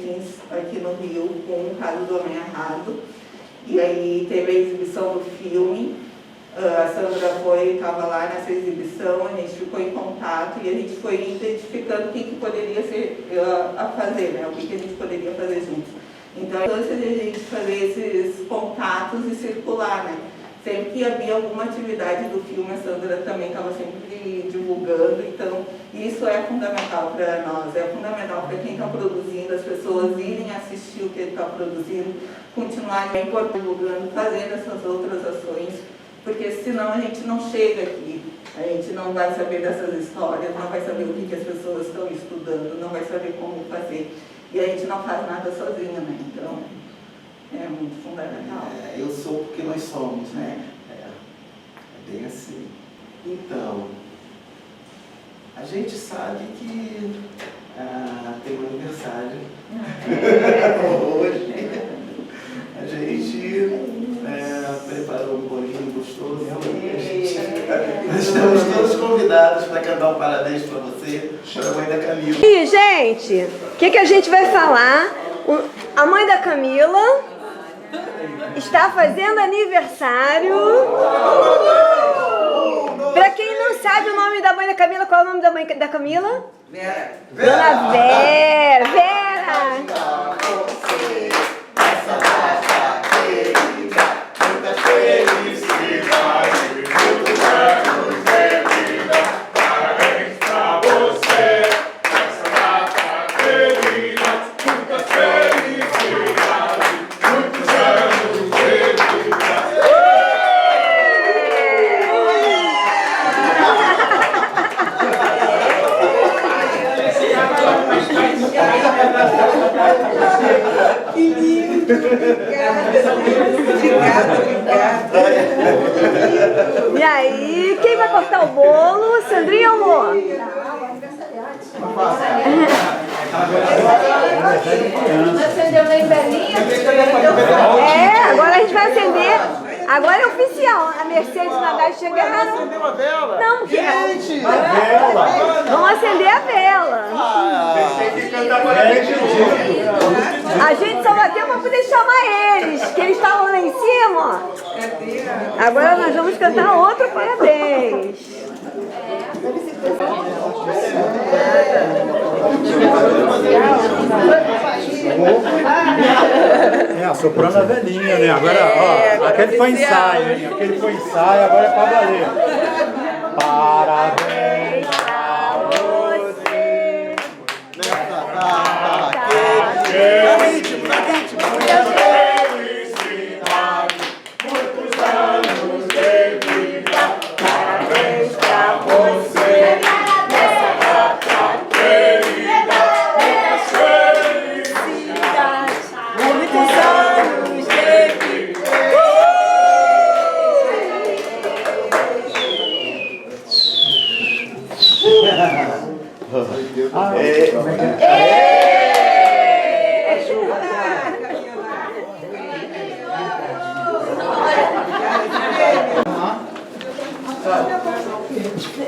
aqui no Rio com o caso do Homem Errado, e aí teve a exibição do filme. A Sandra estava lá nessa exibição, a gente ficou em contato e a gente foi identificando o que poderia ser a fazer, né? O que a gente poderia fazer juntos. Então, a chance de a gente fazer esses contatos e circular, né? Sempre que havia alguma atividade do filme, a Sandra também estava sempre divulgando, então isso é fundamental para nós, é fundamental para quem está produzindo, as pessoas irem assistir o que ele está produzindo, continuarem divulgando, fazendo essas outras ações, porque senão a gente não chega aqui, a gente não vai saber dessas histórias, não vai saber o que as pessoas estão estudando, não vai saber como fazer. E a gente não faz nada sozinho, né? Então, é muito fundamental. Eu sou porque nós somos, né? É bem assim. Então, a gente sabe que tem um aniversário hoje. A gente preparou um bolinho gostoso. Nós estamos todos convidados para cantar um parabéns para você, para a mãe da Camila. E, gente, o que a gente vai falar? A mãe da Camila está fazendo aniversário. Para quem não sabe o nome da mãe da Camila, qual é o nome da mãe da Camila? Vera. Dona Vera. Vera. E aí, quem vai cortar o bolo? Sandrinha ou amor? Acendeu bem velhinha? Agora a gente vai acender. Agora é oficial. A Mercedes e a Nadal chegaram. Acendeu uma vela? Não, gente! vamos acender a vela. A gente só bateu para poder chamar eles, que eles estavam lá em cima. Ó. Agora nós vamos cantar outro parabéns. A soprano é velhinha, né? Agora, ó, aquele foi ensaio, hein? Aquele foi ensaio, agora é pra valer. Parabéns pra você. Nessa data querida. Dá ritmo, dá ritmo. Felicidade, muitos anos de vida. Parabéns pra você. Nessa data querida. Muitas felicidades, muitos anos de vida.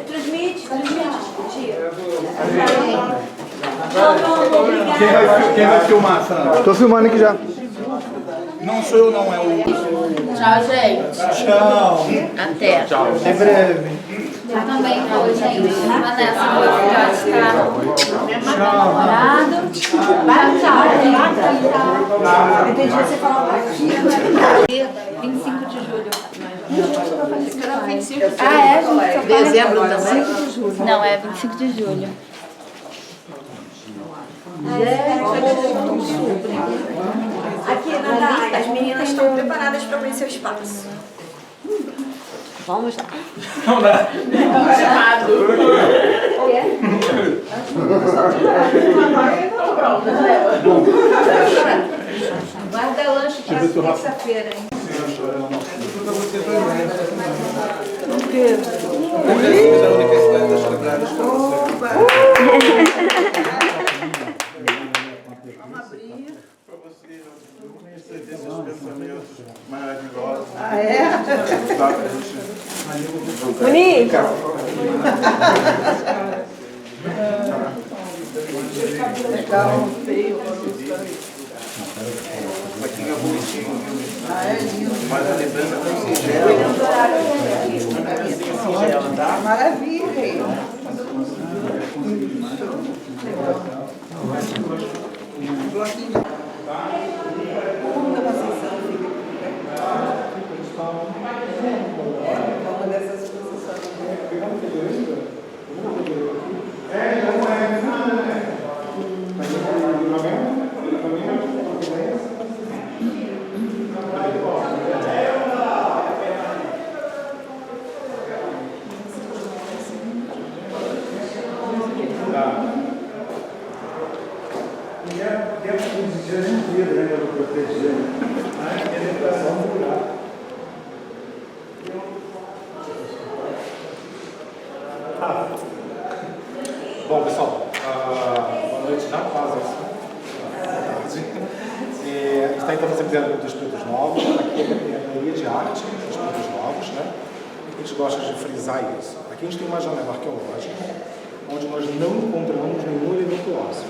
Transmite. Quem vai filmar, Sandra? Tô filmando aqui já. Não sou eu, não, é o... Tchau, gente. Tchau. Até. Tchau. Até breve. Eu também vou, gente. Vanessa, vou ficar de estar namorado. Tchau. Entendi você falar aqui. 25 de julho. Ah, é, gente? Dezembro também? Não, é 25 de julho. Aqui, Nada, as meninas estão preparadas para conhecer o espaço. Vamos lá. Não dá. Guarda lanche para terça-feira, hein? O quê? Da Universidade das Quebradas para você. Vamos abrir para você receber esses pensamentos maravilhosos. Ah, é? Bonito. Legal, feio. Plaquinha bonitinho. Ah, é lindo. Mas a lembrança tão singela. Tá? Maravilha, rei. Bom, pessoal, boa noite já, quase. A gente está então recebendo dos Espíritos Novos. Aqui é a galeria de arte dos Espíritos Novos, né? A gente gosta de frisar isso. Aqui a gente tem uma janela arqueológica, onde nós não encontramos nenhum elemento ósseo.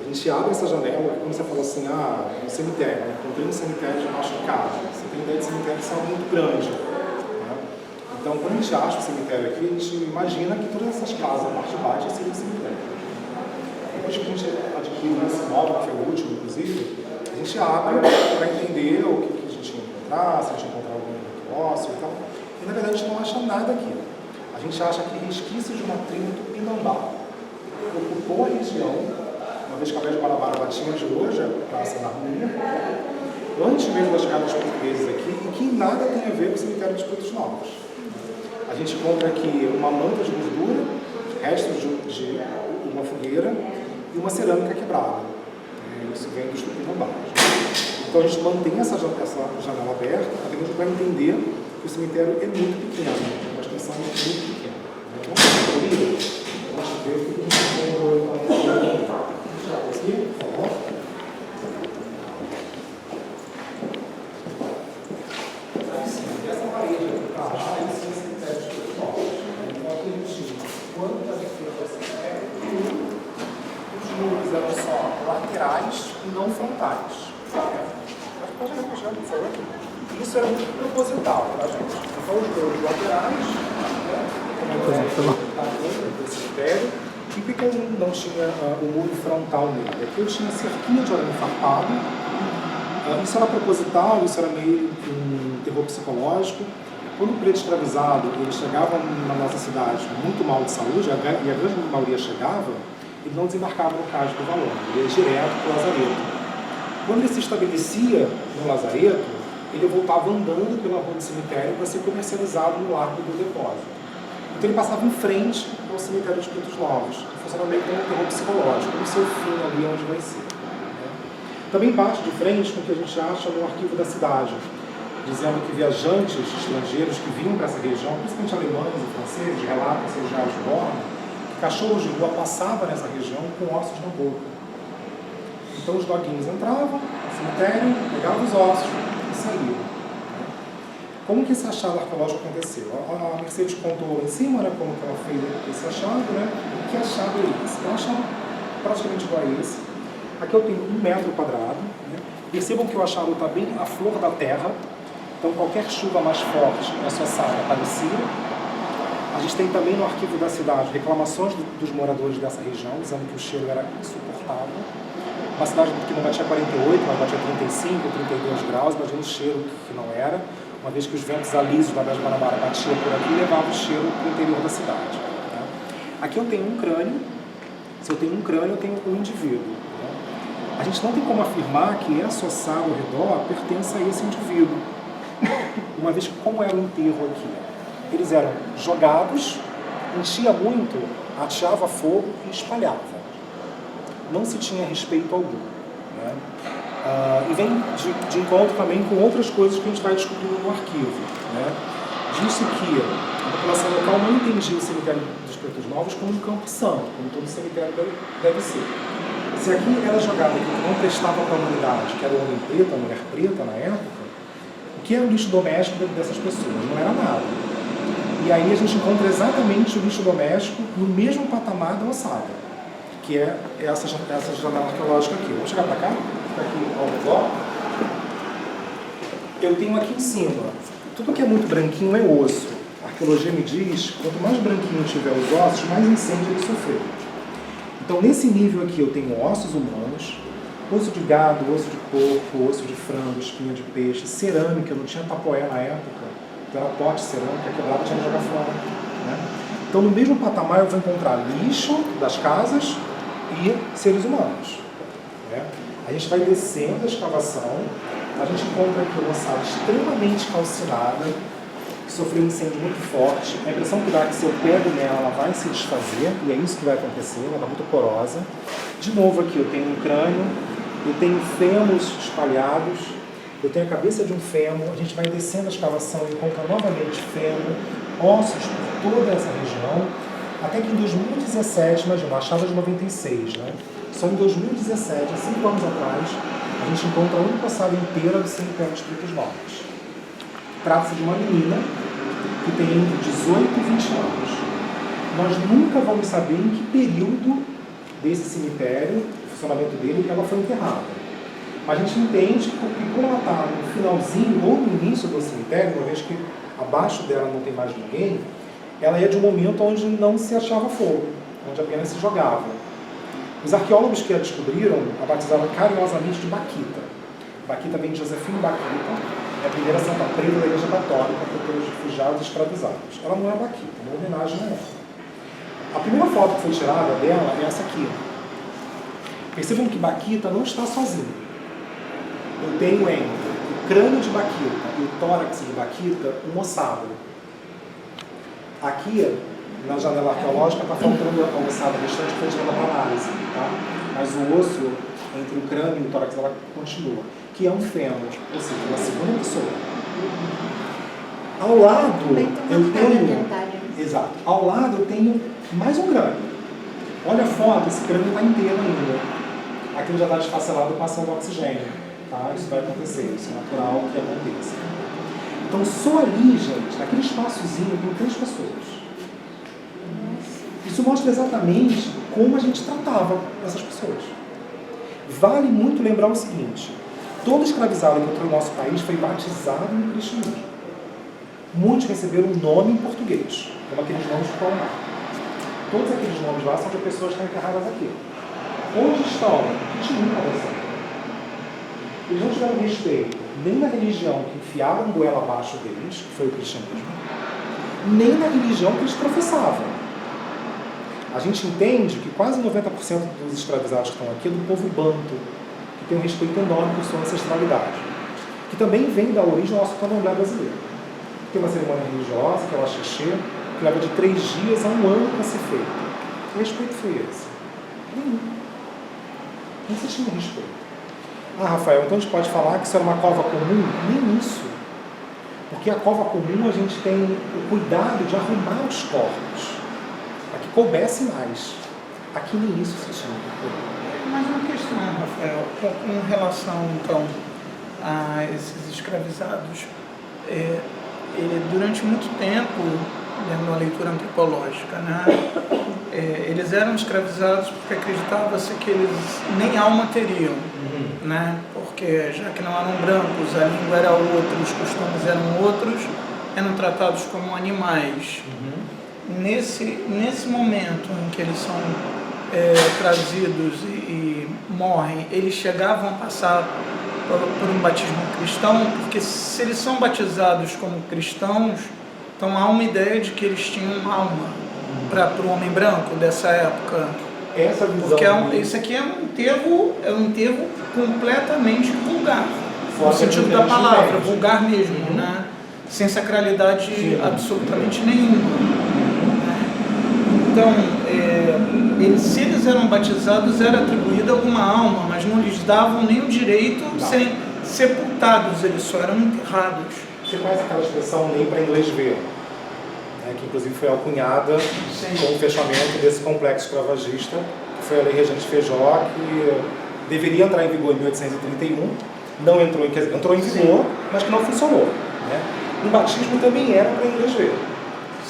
A gente abre essa janela, quando você fala assim, um cemitério, encontrei um cemitério debaixo de casa. Você tem ideia de cemitério que são muito grande. Né? Então, quando a gente acha o cemitério aqui, a gente imagina que todas essas casas, a parte de baixo, seria o cemitério. Depois que a gente adquiriu esse móvel, que foi o último, inclusive, a gente abre para entender o que a gente ia encontrar, se a gente encontrar algum elemento ósseo e tal. E, na verdade, a gente não acha nada aqui. A gente acha aqui resquícios de uma tribo tupinambá, que ocupou a região, uma vez que a Baía de Guanabara tinha de hoje, a Praça da Harmonia, antes mesmo da chegada dos portugueses aqui, e que nada tem a ver com o cemitério dos Espíritos Novos. A gente encontra aqui uma manta de gordura, restos de uma fogueira e uma cerâmica quebrada. Isso vem dos tupinambás. Então a gente mantém essa janela aberta, até que a gente vai entender que o cemitério é muito pequeno, é uma extensão muito pequena. Vamos ver o que a gente tem aqui, por favor. Essa parede aqui para baixo, esse é o cemitério de Espíritos Novos. Então aqui a gente tinha quantas defesas do cemitério e os muros eram só laterais e não frontais. Pode repuxar, por favor. Isso era muito proposital, tá, gente? Então, os muros laterais, do cemitério, e por que eu não tinha o muro frontal nele? Aqui eu tinha cerquinha de arame farpado. Isso era proposital, isso era meio um terror psicológico, Quando o preto escravizado ele chegava na nossa cidade muito mal de saúde, e a grande maioria chegava, ele não desembarcava no Cais do Valor, ele ia direto para o Lazareto. Quando ele se estabelecia no Lazareto, ele voltava andando pela rua do cemitério para ser comercializado no Largo do Depósito. Então ele passava em frente ao cemitério de Pretos Novos, funcionava meio como um terror psicológico, no seu fim ali onde vai ser. Também bate de frente com o que a gente acha no arquivo da cidade, dizendo que viajantes estrangeiros que vinham para essa região, principalmente alemães e franceses, relatam seus diários de bordo, que cachorros de rua passavam nessa região com ossos na boca. Então os doguinhos entravam no cemitério, pegavam os ossos e saíam. Como que esse achado arqueológico aconteceu? A Mercedes contou lá em cima, né, como que ela fez esse achado, né? E que achado é esse? É um achado praticamente igual a esse. Aqui eu tenho 1 metro quadrado. Né? Percebam que o achado está bem à flor da terra. Então qualquer chuva mais forte nessa sala aparecia. A gente tem também no arquivo da cidade reclamações dos moradores dessa região, dizendo que o cheiro era insuportável. Uma cidade que não batia 48, mas batia 35, 32 graus, imagina o cheiro que não era, uma vez que os ventos alisos da Baía de Guanabara batiam por aqui e levavam o cheiro para o interior da cidade. Né? Aqui eu tenho um crânio. Se eu tenho um crânio, eu tenho um indivíduo. Né? A gente não tem como afirmar que essa ossada ao redor pertence a esse indivíduo, uma vez que como era o enterro aqui, eles eram jogados, enchia muito, ateava fogo e espalhava. Não se tinha respeito algum. Né? E vem de encontro também com outras coisas que a gente vai descobrindo no arquivo. Né? Disse que a população local não entendia o cemitério dos Pretos Novos como um campo santo, como todo cemitério deve ser. Se aqui era jogado aquilo que não prestava para a humanidade, que era o homem preto, a mulher preta na época, o que era o lixo doméstico dessas pessoas? Não era nada. E aí a gente encontra exatamente o lixo doméstico no mesmo patamar da ossada, que é essa janela arqueológica aqui. Vamos chegar para cá? Fica aqui ao redor. Eu tenho aqui em cima, tudo que é muito branquinho é osso. A arqueologia me diz que quanto mais branquinho tiver os ossos, mais incêndio ele sofreu. Então nesse nível aqui eu tenho ossos humanos, osso de gado, osso de porco, osso de frango, espinha de peixe, cerâmica, não tinha tapoé na época, então era pote de cerâmica, quebrava, tinha que jogar fora. Né? Então no mesmo patamar eu vou encontrar lixo das casas e seres humanos. Né? A gente vai descendo a escavação, a gente encontra aqui uma sala extremamente calcinada, que sofreu um incêndio muito forte. A impressão que dá é que se eu pego nela, ela vai se desfazer, e é isso que vai acontecer, ela está muito porosa. De novo aqui eu tenho um crânio, eu tenho fêmurs espalhados, eu tenho a cabeça de um fêmur, a gente vai descendo a escavação e encontra novamente fêmur, ossos por toda essa região, até que em 2017, imagina, achava de 96, né? Só em 2017, há 5 anos atrás, a gente encontra a única sala inteira do cemitério de Pretos Novos. Trata-se de uma menina que tem entre 18 e 20 anos. Nós nunca vamos saber em que período desse cemitério, o funcionamento dele, ela foi enterrada. Mas a gente entende que como ela está no finalzinho ou no início do cemitério, uma vez que abaixo dela não tem mais ninguém, ela é de um momento onde não se achava fogo, onde apenas se jogava. Os arqueólogos que a descobriram a batizaram carinhosamente de Baquita. Baquita vem de Josefino Baquita, é a primeira santa preta da Igreja Católica para os refugiados e escravizados. Ela não é Baquita, uma homenagem a ela. A primeira foto que foi tirada dela é essa aqui. Percebam que Baquita não está sozinha. Eu tenho entre o crânio de Baquita e o tórax de Baquita um ossado. Aqui, na janela arqueológica, está faltando a ossada restante que foi tirada para análise. Tá? Mas o osso entre o crânio e o tórax ela continua, que é um fêmur, ou seja, uma segunda pessoa. Ao lado, eu tenho... Exato. Ao lado eu tenho mais um crânio. Olha a foto, esse crânio está inteiro ainda. Aquilo já está desfacelado com a ação do oxigênio. Tá? Isso vai acontecer, isso é natural que aconteça. Então só ali, gente, naquele espaçozinho, tem 3 pessoas. Isso mostra exatamente como a gente tratava essas pessoas. Vale muito lembrar o seguinte: todo escravizado que entrou no nosso país foi batizado no cristianismo. Muitos receberam um nome em português, como aqueles nomes que estão lá. Todos aqueles nomes lá são de pessoas que estão enterradas aqui. Onde estão? Continuam conversando. Eles não tiveram respeito nem na religião que enfiaram goela abaixo deles, que foi o cristianismo, nem na religião que eles professavam. A gente entende que quase 90% dos escravizados que estão aqui é do povo banto, que tem um respeito enorme por sua ancestralidade, que também vem da origem do nosso candomblé brasileiro. Tem uma cerimônia religiosa, que é o axixê, que leva de 3 dias a 1 ano para ser feita. Que respeito foi esse? Nenhum. Não se tinha respeito. Ah, Rafael, então a gente pode falar que isso era uma cova comum? Nem isso. Porque a cova comum a gente tem o cuidado de arrumar os corpos para que coubesse mais. Aqui nem isso se tinha. Mas uma questão, Rafael, com relação então a esses escravizados, durante muito tempo, na leitura antropológica, né, eles eram escravizados porque acreditava-se que eles nem alma teriam, né, porque já que não eram brancos, a língua era outra, os costumes eram outros, eram tratados como animais. Nesse momento em que eles são trazidos e morrem, eles chegavam a passar por um batismo cristão, porque se eles são batizados como cristãos, então há uma ideia de que eles tinham uma alma para o homem branco dessa época. Essa visão porque isso aqui é um enterro completamente vulgar, no sentido da palavra, vulgar mesmo, né? Sem sacralidade absolutamente nenhuma. Então, se eles eram batizados, era atribuída alguma alma, mas não lhes davam nem o direito de serem sepultados, eles só eram enterrados. Você conhece aquela expressão lei para inglês ver, né, que inclusive foi alcunhada com o fechamento desse complexo escravagista, que foi a Lei Regente Feijó, que deveria entrar em vigor em 1831, não entrou, entrou em vigor, mas que não funcionou. Né? O batismo também era para inglês ver.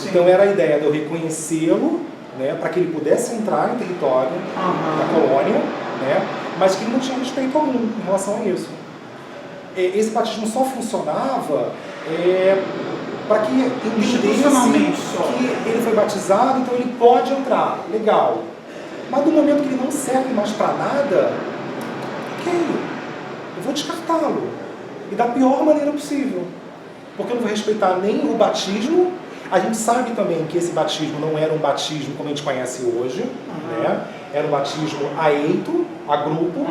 Então era a ideia de eu reconhecê-lo, né, para que ele pudesse entrar em território da colônia, né, mas que ele não tinha respeito algum em relação a isso. Esse batismo só funcionava para que institucionalmente que ele foi batizado, então ele pode entrar, legal. Mas no momento que ele não serve mais para nada, ok, eu vou descartá-lo. E da pior maneira possível. Porque eu não vou respeitar nem o batismo. A gente sabe também que esse batismo não era um batismo como a gente conhece hoje, né? Era um batismo a eito, a grupo,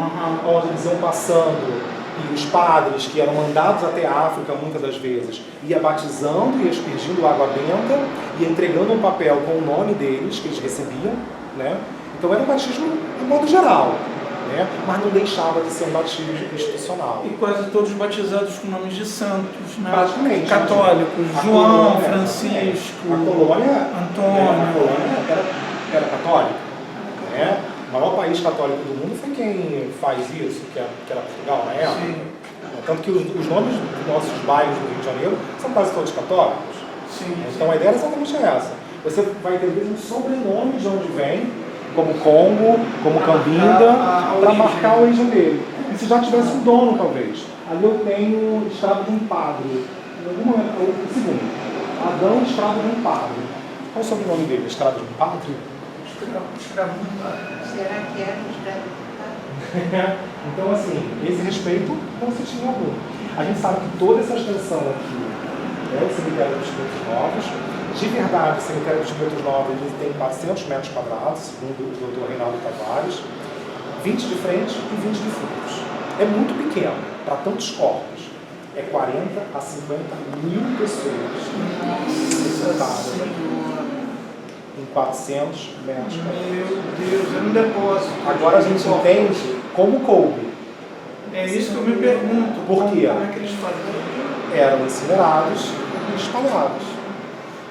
onde eles iam passando e os padres, que eram mandados até a África muitas das vezes, ia batizando e aspergindo água benta e entregando um papel com o nome deles, que eles recebiam, né? Então era um batismo de modo geral, né? Mas não deixava de ser um batismo institucional. E quase todos batizados com nomes de santos, né? Basicamente. Católicos, João, Francisco, a colônia, Antônio. A colônia era católica, né? O maior país católico do mundo foi quem faz isso, que era Portugal na época. Sim. Tanto que os nomes dos nossos bairros do Rio de Janeiro são quase todos católicos. Sim, então a ideia é exatamente essa. Você vai ter um sobrenome de onde vem, como Congo, como Cambinda, para marcar a origem dele. E se já tivesse um dono, talvez. Ali eu tenho escravo de um padre. Em algum momento, o segundo. Adão, escravo de um padre. Qual é o sobrenome dele? Escravo de um padre? Escravo de um padre. Será que era um escravo de um padre? Então, assim, esse respeito não se tinha algum. A gente sabe que toda essa extensão aqui é o cemitério dos Pretos Novos. De verdade, o cemitério dos Pretos Novos ele tem 400 metros quadrados, segundo o Dr. Reinaldo Tavares, 20 de frente e 20 de fundos. É muito pequeno para tantos corpos. É 40 a 50 mil pessoas sentadas em 400 metros quadrados. Meu Deus, é um depósito. Agora a gente entende como coube. É isso que eu me pergunto. Por quê? Como é que eles faziam? Eram incinerados e espalhados.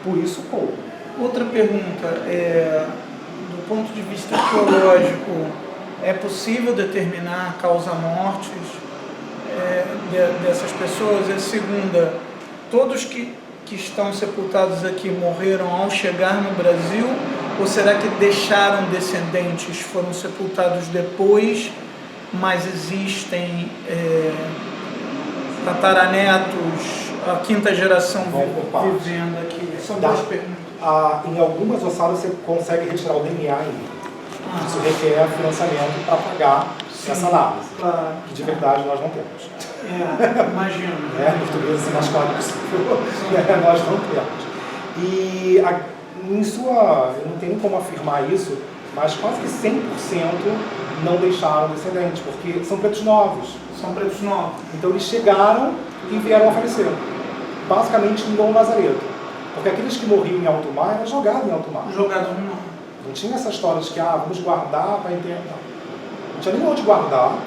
Por isso coube. Outra pergunta, do ponto de vista arqueológico, é possível determinar a causa-mortes dessas pessoas? E a segunda, todos que estão sepultados aqui morreram ao chegar no Brasil? Ou será que deixaram descendentes, foram sepultados depois, mas existem tataranetos, a quinta geração vivendo aqui? São duas perguntas. Em algumas ossadas você consegue retirar o DNA ainda. Isso requer financiamento para pagar essa análise. Claro. Que de verdade nós não temos. Imagino. Português é mais claro possível. Nós não temos. E em sua, eu não tenho como afirmar isso, mas quase que 100% não deixaram descendentes, porque são pretos novos. São pretos novos. Então eles chegaram e vieram a falecer. Basicamente em Dom Lazareto. Porque aqueles que morriam em alto mar eram jogados em alto mar. Jogados no mar. Não tinha essa história de que, vamos guardar para enterrar. Não tinha nem onde guardar.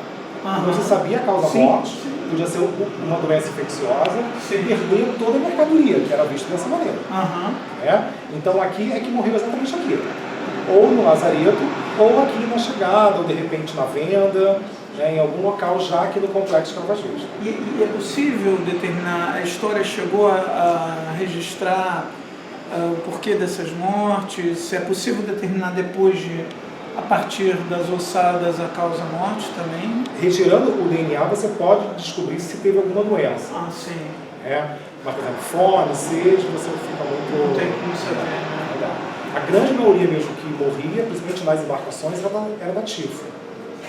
Não se sabia a causa da morte. Podia ser uma doença infecciosa. Perder toda a mercadoria, que era visto dessa maneira. Então aqui é que morreu exatamente aqui. Ou no Lazareto, ou aqui na chegada, ou de repente na venda, em algum local já aqui no complexo Calvagista. E é possível determinar, a história chegou a registrar o porquê dessas mortes? É possível determinar depois a partir das ossadas, a causa-morte também? Retirando o DNA, você pode descobrir se teve alguma doença. Sim. Mas, por exemplo, fome, sede, você fica muito... Não tem como saber, A grande maioria mesmo que morria, principalmente nas embarcações, era da tifo.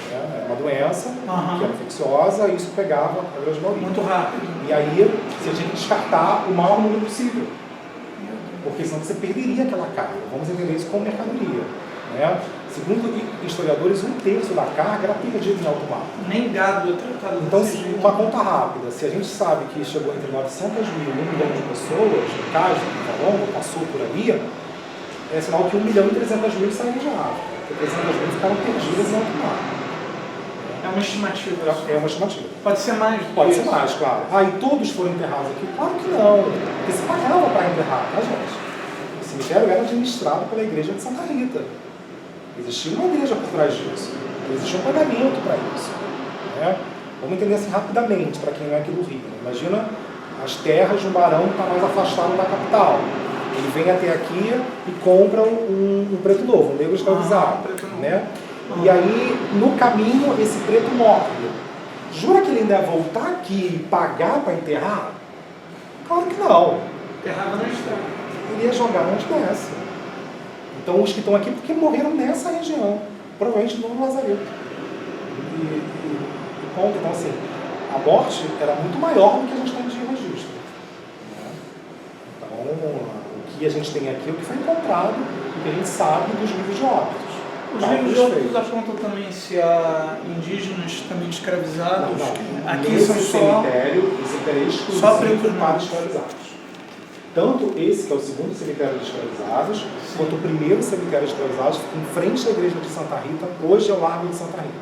Era uma doença que era infecciosa e isso pegava a grande maioria. Muito rápido. E aí você tinha que descartar o maior número possível. Porque senão você perderia aquela carga. Vamos entender isso como mercadoria. Segundo historiadores, 1/3 da carga era perdida em alto mar. Nem gado é tratado. Então, uma conta rápida. Se a gente sabe que chegou entre 900 mil e 1 milhão de pessoas, no caso, Colombo passou por ali, é sinal que 1.300.000 saíram de África. Porque 300.000 ficaram perdidas em alto mar. É uma estimativa. É uma estimativa. Pode ser mais. Pode ser mais, claro. E todos foram enterrados aqui? Claro que não. Porque se pagava para enterrar, tá, gente? O cemitério era administrado pela igreja de Santa Rita. Existia uma igreja por trás disso. Existia um pagamento para isso. Vamos entender assim rapidamente, para quem não é aqui do Rio. Imagina as terras de um barão que está mais afastado da capital. Ele vem até aqui e compra um preto novo, um negro escravizado. E aí, no caminho, esse preto morre. Jura que ele ainda ia voltar aqui e pagar para enterrar? Claro que não. Enterrava na estrada. Ele ia jogar onde desce. Então, os que estão aqui, porque morreram nessa região, provavelmente no Lazareto. E ponto. Então, assim, a morte era muito maior do que a gente tem de registro. Então, o que a gente tem aqui é o que foi encontrado, o que a gente sabe dos livros de óbitos. Os livros de óbitos apontam também se há indígenas também escravizados. Não. Aqui Nesse são cemitério é exclusivo só pretos para escravizados. Tanto esse, que é o segundo cemitério de escravizados, quanto o primeiro cemitério de escravizados, fica em frente à igreja de Santa Rita, hoje é o Largo de Santa Rita,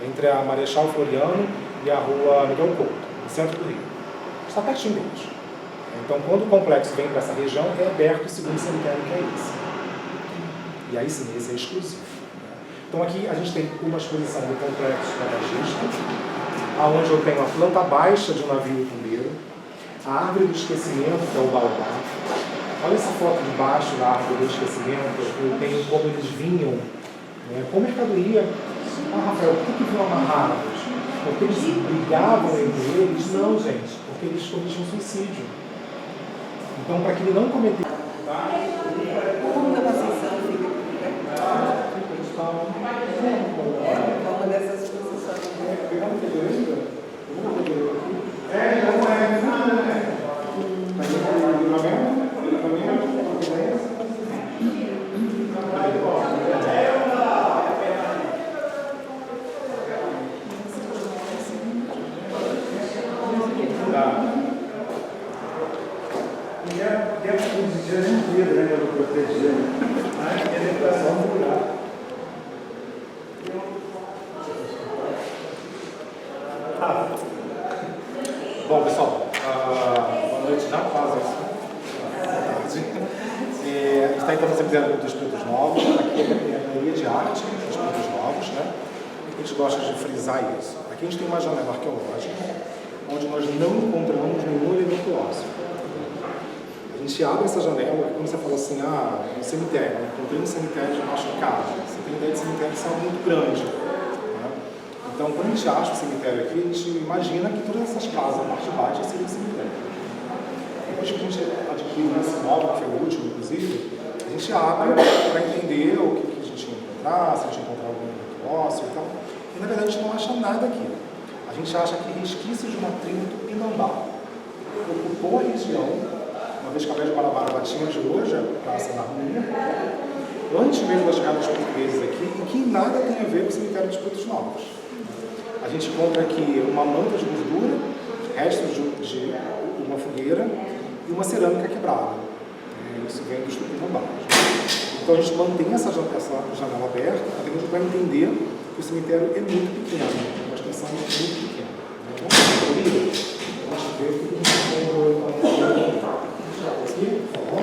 entre a Marechal Floriano e a Rua Miguel Couto, no centro do Rio. Está pertinho deles. Então, quando o complexo vem para essa região, é aberto o segundo cemitério, que é esse. E aí sim, esse é exclusivo. Então, aqui a gente tem uma exposição do complexo escravagista, onde eu tenho a planta baixa de um navio cumbeiro, a árvore do esquecimento, que é o baobá. Olha essa foto de baixo da árvore do esquecimento, eu tenho como eles vinham com mercadoria. Rafael, por que vinham amarrados? Porque eles brigavam entre eles? Não, gente, porque eles cometiam suicídio. Então, para que ele não cometesse... Como da Conceição fica? Uma dessas posições. Bom, pessoal, boa noite já, quase isso. A gente está então no cemitério dos Pretos Novos, aqui é a galeria de arte dos Pretos Novos, né? A gente gosta de frisar isso. Aqui a gente tem uma janela arqueológica, onde nós não encontramos nenhum elemento ósseo. A gente abre essa janela, quando você fala assim, um cemitério, encontrei um cemitério debaixo de casa. Você tem ideia de cemitério que é algo muito grande. Então, quando a gente acha o cemitério aqui, a gente imagina que todas essas casas, a parte de baixo, seriam cemitério. Depois que a gente adquire esse móvel, que é o último, inclusive, a gente abre para entender o que a gente ia encontrar, se a gente encontrar algum elemento ósseo e tal. E, na verdade, a gente não acha nada aqui. a gente acha que resquícios de uma tribo tupinambá ocupou a região, uma vez que a Baía de Guanabara batia de hoje, a Praça da Harmonia, antes mesmo da chegada dos portugueses aqui, e que nada tem a ver com o cemitério dos Pretos Novos. A gente encontra aqui uma manta de gordura, restos de uma fogueira e uma cerâmica quebrada. Isso vem dos tupinambás. Então a gente mantém essa janela aberta, até que a gente vai entender que o cemitério é muito pequeno, uma extensão muito pequena. Vamos ver o que a gente tem aqui, por favor.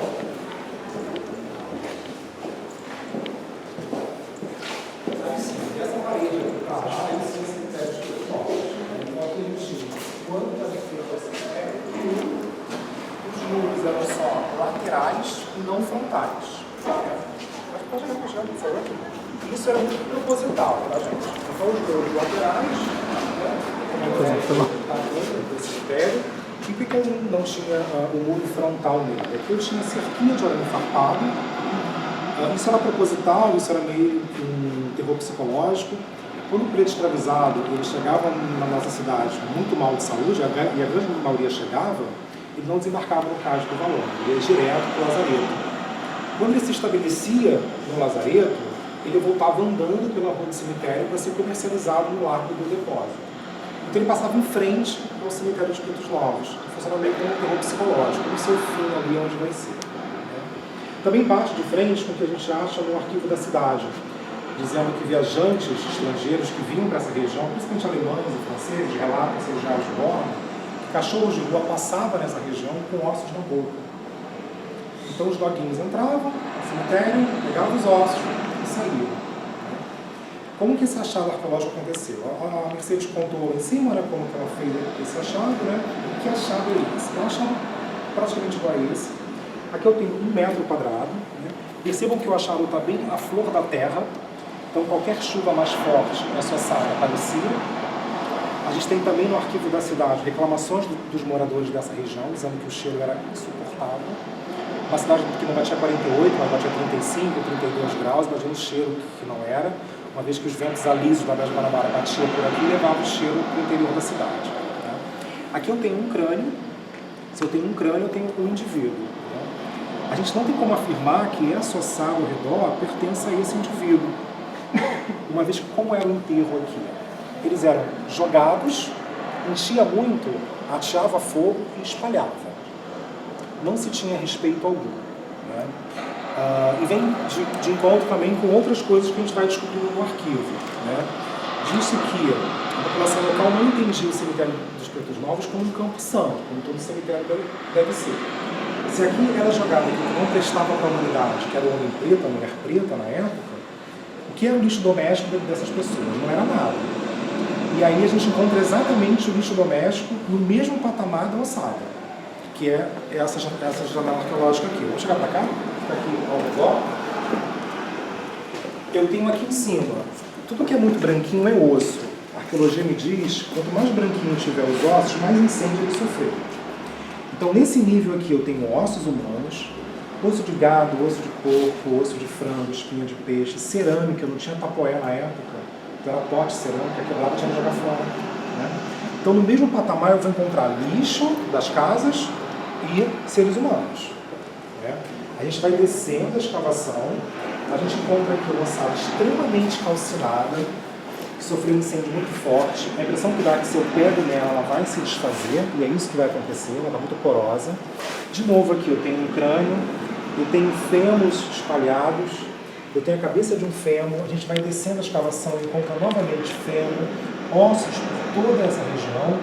Essa parede aqui para lá, esse é o cemitério de Pretos Novos. Então aqui a gente, quando a gente fez o cemitério, os muros eram só laterais e não frontais. Mas pode arranjar, por favor. Isso era muito proposital, tá, gente? Então os muros laterais, do cemitério, e por que não tinha o muro frontal nele? Aqui eu tinha cerquinha de arame farpado. Isso era proposital, isso era meio um terror psicológico. Quando o preto escravizado ele chegava na nossa cidade muito mal de saúde, e a grande maioria chegava, ele não desembarcava no Cais do Valor, ele ia direto para o Lazareto. Quando ele se estabelecia no Lazareto, ele voltava andando pela rua do cemitério para ser comercializado no Largo do Depósito. Então ele passava em frente ao cemitério dos Pretos Novos, que funcionava meio como um terror psicológico, no seu fim ali onde vai ser. Também bate de frente com o que a gente acha no arquivo da cidade, dizendo que viajantes estrangeiros que vinham para essa região, principalmente alemães e franceses, relatam seus diários de bordo, que cachorros de rua passavam nessa região com ossos na boca. Então os doguinhos entravam no cemitério, pegavam os ossos e saíam. Como que esse achado arqueológico aconteceu? A Mercedes contou em cima, né, como que ela fez esse achado, né? E que achado é esse? É um achado praticamente igual a esse. Aqui eu tenho 1 metro quadrado. Né? Percebam que o achado está bem à flor da terra. Então qualquer chuva mais forte na sua sala aparecia. A gente tem também no arquivo da cidade reclamações dos moradores dessa região, dizendo que o cheiro era insuportável. Uma cidade que não batia 48, mas batia 35, 32 graus, imagina o cheiro que não era, uma vez que os ventos alisos da Baía de Guanabara batiam por aqui e levavam o cheiro para o interior da cidade. Né? Aqui eu tenho um crânio. Se eu tenho um crânio, eu tenho um indivíduo. Né? A gente não tem como afirmar que essa ossada ao redor pertence a esse indivíduo. Uma vez que, como era o enterro aqui, eles eram jogados, enchia muito, ateava fogo e espalhava. Não se tinha respeito algum. Né? E vem de encontro também com outras coisas que a gente vai descobrindo no arquivo. Né? Diz-se que a população local não entendia o cemitério dos Pretos Novos como um campo santo, como todo cemitério deve ser. Se aqui era jogado que não prestava para a humanidade, que era o homem preto, a mulher preta na época, o que era o lixo doméstico dessas pessoas? Não era nada. E aí a gente encontra exatamente o lixo doméstico no mesmo patamar da ossada, que é essa janela arqueológica aqui. Vamos chegar para cá? Fica aqui ao redor. Eu tenho aqui em cima, tudo que é muito branquinho é osso. A arqueologia me diz que quanto mais branquinho tiver os ossos, mais incêndio ele sofreu. Então nesse nível aqui eu tenho ossos humanos, osso de gado, osso de porco, osso de frango, espinha de peixe, cerâmica, não tinha tapoé na época, então era pote de cerâmica, quebrava, tinha que jogar fora. Né? Então no mesmo patamar eu vou encontrar lixo das casas e seres humanos. Né? A gente vai descendo a escavação, a gente encontra aqui uma ossada extremamente calcinada, que sofreu um incêndio muito forte. A impressão que dá é que se eu pego nela, ela vai se desfazer, e é isso que vai acontecer, ela está muito porosa. De novo aqui eu tenho um crânio, eu tenho fêmurs espalhados, eu tenho a cabeça de um fêmur, a gente vai descendo a escavação e encontra novamente fêmur, ossos por toda essa região,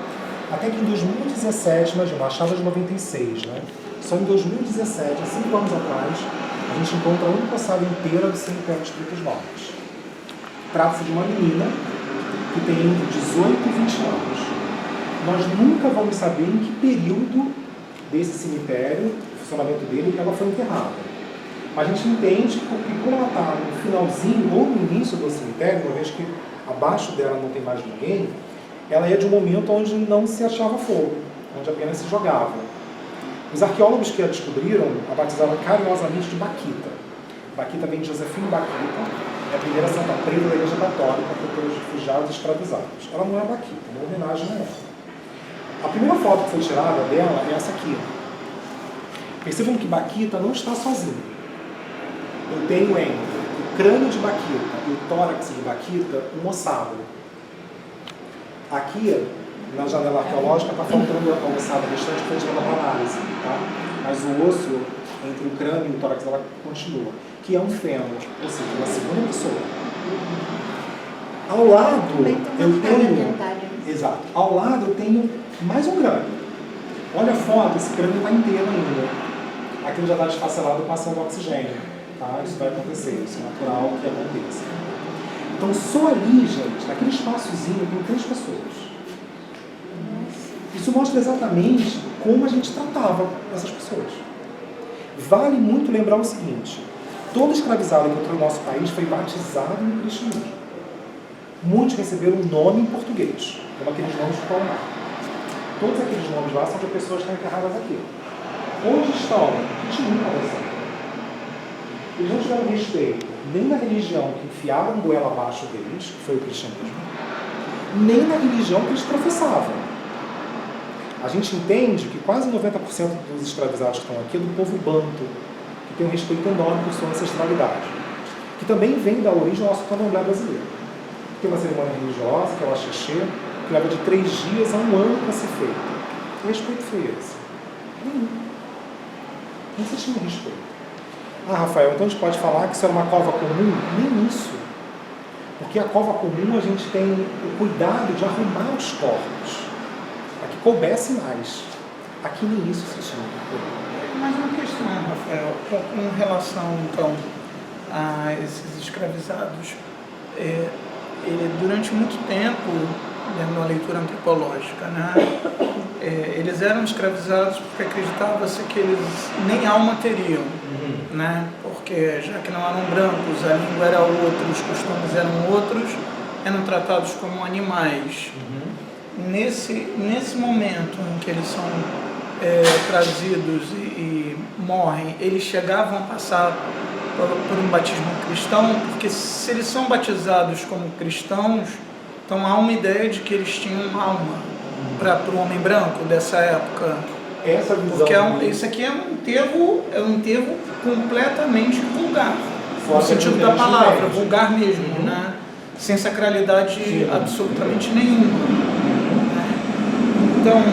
até que em 2017, imagina, achada de 96, né? Só em 2017, há 5 anos atrás, a gente encontra a única ossada inteira do cemitério dos Pretos Novos. Trata-se de uma menina que tem entre 18 e 20 anos. Nós nunca vamos saber em que período desse cemitério, o funcionamento dele, ela foi enterrada. Mas a gente entende que como ela está no finalzinho ou no início do cemitério, uma vez que abaixo dela não tem mais ninguém, ela é de um momento onde não se achava fogo, onde apenas se jogava. Os arqueólogos que a descobriram a batizaram carinhosamente de Baquita. Baquita vem de Josefino Baquita, é a primeira santa preta da Igreja Católica para os refugiados e escravizados. Ela não é Baquita, uma homenagem a ela. A primeira foto que foi tirada dela é essa aqui. Percebam que Baquita não está sozinha. Eu tenho entre o crânio de Baquita e o tórax de Baquita um ossado. Aqui, na janela arqueológica, está faltando a ossada restante que foi tirada para análise, tá? Mas o osso entre o crânio e o tórax dela continua, que é um fêmur, ou seja, uma segunda pessoa. Ao lado, eu tenho... Exato. Ao lado eu tenho mais um crânio. Olha a foto, esse crânio está inteiro ainda. Aquilo já está desfacelado com a ação do oxigênio. Tá? Isso vai acontecer, isso é natural que aconteça. Então só ali, gente, naquele espaçozinho, tem 3 pessoas. Isso mostra exatamente como a gente tratava essas pessoas. Vale muito lembrar o seguinte: todo escravizado que entrou no nosso país foi batizado no cristianismo. Muitos receberam um nome em português, como aqueles nomes que estão lá. Todos aqueles nomes lá são de pessoas que estão enterradas aqui. Onde estão? Continuam aparecendo. Eles não tiveram respeito nem na religião que enfiaram goela abaixo deles, que foi o cristianismo, nem na religião que eles professavam. A gente entende que quase 90% dos escravizados que estão aqui é do povo banto, que tem um respeito enorme por sua ancestralidade, que também vem da origem do nosso candomblé brasileiro. Tem uma cerimônia religiosa, que é o axixê, que leva de 3 dias a 1 ano para ser feita. Que respeito foi esse? Nenhum. Não se tinha respeito. Ah, Rafael, então a gente pode falar que isso era uma cova comum? Nem isso. Porque a cova comum a gente tem o cuidado de arrumar os corpos, para que coubesse mais. Aqui nem isso se tinha. Mas uma questão, Rafael, com relação então a esses escravizados, ele durante muito tempo, numa leitura antropológica, né, eles eram escravizados porque acreditava-se que eles nem alma teriam, né, porque já que não eram brancos, a língua era outra, os costumes eram outros, eram tratados como animais. Nesse momento em que eles são trazidos e morrem, eles chegavam a passar por um batismo cristão, porque se eles são batizados como cristãos, então há uma ideia de que eles tinham alma para o homem branco dessa época. Essa visão, porque isso aqui é um enterro completamente vulgar, no sentido da palavra, vulgar mesmo, né? Sem sacralidade absolutamente nenhuma. Então,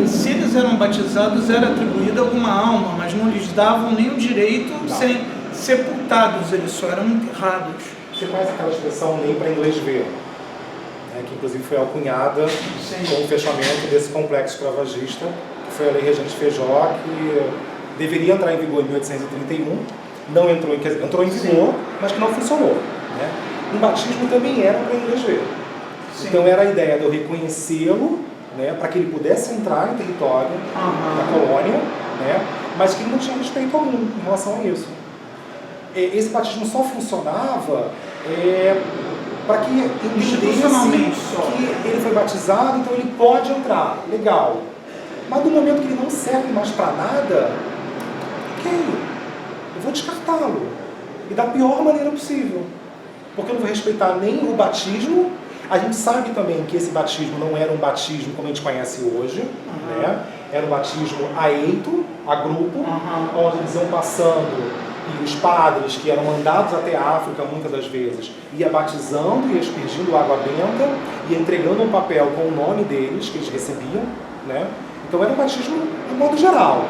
se eles eram batizados, era atribuída alguma alma, mas não lhes davam nem o direito de serem sepultados, eles só eram enterrados. Você conhece aquela expressão lei para inglês ver, né, que inclusive foi alcunhada com o fechamento desse complexo escravagista, que foi a Lei Regente Feijó, que deveria entrar em vigor em 1831, não entrou em vigor, mas que não funcionou. Né? O batismo também era para inglês ver. Então era a ideia de eu reconhecê-lo, né, para que ele pudesse entrar em território da colônia, né, mas que ele não tinha respeito algum em relação a isso. Esse batismo só funcionava para que entendesse que ele foi batizado, então ele pode entrar, legal. Mas no momento que ele não serve mais para nada, ok, eu vou descartá-lo. E da pior maneira possível. Porque eu não vou respeitar nem o batismo. A gente sabe também que esse batismo não era um batismo como a gente conhece hoje, né? Era um batismo a eito, a grupo, onde eles iam passando e os padres que eram mandados até a África muitas das vezes ia batizando e aspergindo água benta e entregando um papel com o nome deles que eles recebiam, né? Então era um batismo de modo geral,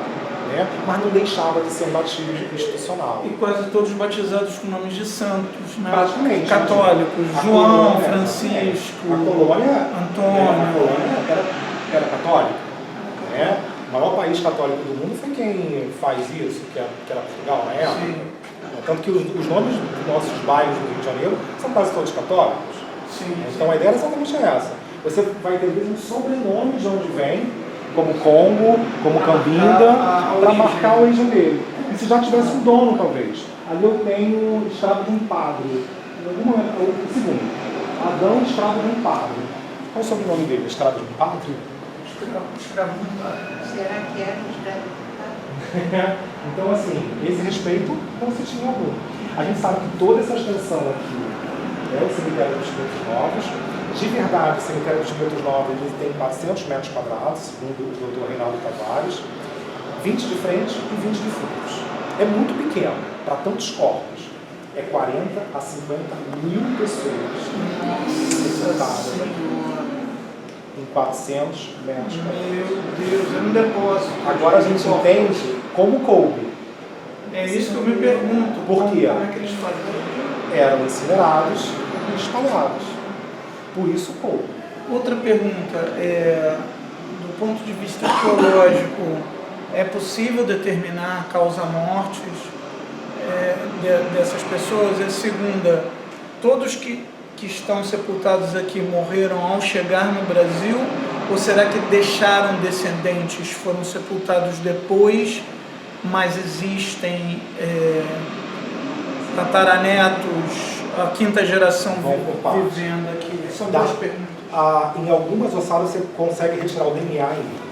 né? Mas não deixava de ser um batismo institucional. E quase todos batizados com nomes de santos, né? Praticamente. Católicos, João, Francisco, Antônio. A colônia era católica, né? O maior país católico do mundo foi quem faz isso, que era Portugal na época. Sim. Tanto que os nomes dos nossos bairros do Rio de Janeiro são quase todos católicos. Sim. Então a ideia era exatamente essa. Você vai ter um sobrenome de onde vem, como Congo, como Cambinda, para marcar a origem dele. E se já tivesse um dono, talvez. Ali eu tenho escravo de um padre. Em algum momento, o segundo. Adão, escravo de um padre. Qual é o sobrenome dele? Escravo de um padre? Escravo de um padre. Será que era um escravo de um padre? Então, assim, esse respeito não se tinha algum. A gente sabe que toda essa extensão aqui é o cemitério dos Timbeiros Novos. De verdade, o cemitério dos Timbeiros Novos ele tem 400 metros quadrados, segundo o Dr. Reinaldo Tavares, 20 de frente e 20 de fundos. É muito pequeno para tantos corpos. É 40 a 50 mil pessoas sentadas em 400 metros quadrados. Meu Deus, é um depósito. Agora a gente entende como coube. É isso que eu me pergunto. Por quê? Como é que eles faziam? Eram incinerados e espalhados. Por isso coube. Outra pergunta, do ponto de vista teológico, é possível determinar a causa-mortes dessas pessoas? E a segunda, todos que estão sepultados aqui morreram ao chegar no Brasil? Ou será que deixaram descendentes, foram sepultados depois, mas existem tataranetos, a quinta geração vivendo aqui? São duas perguntas. Em algumas ossadas você consegue retirar o DNA ainda.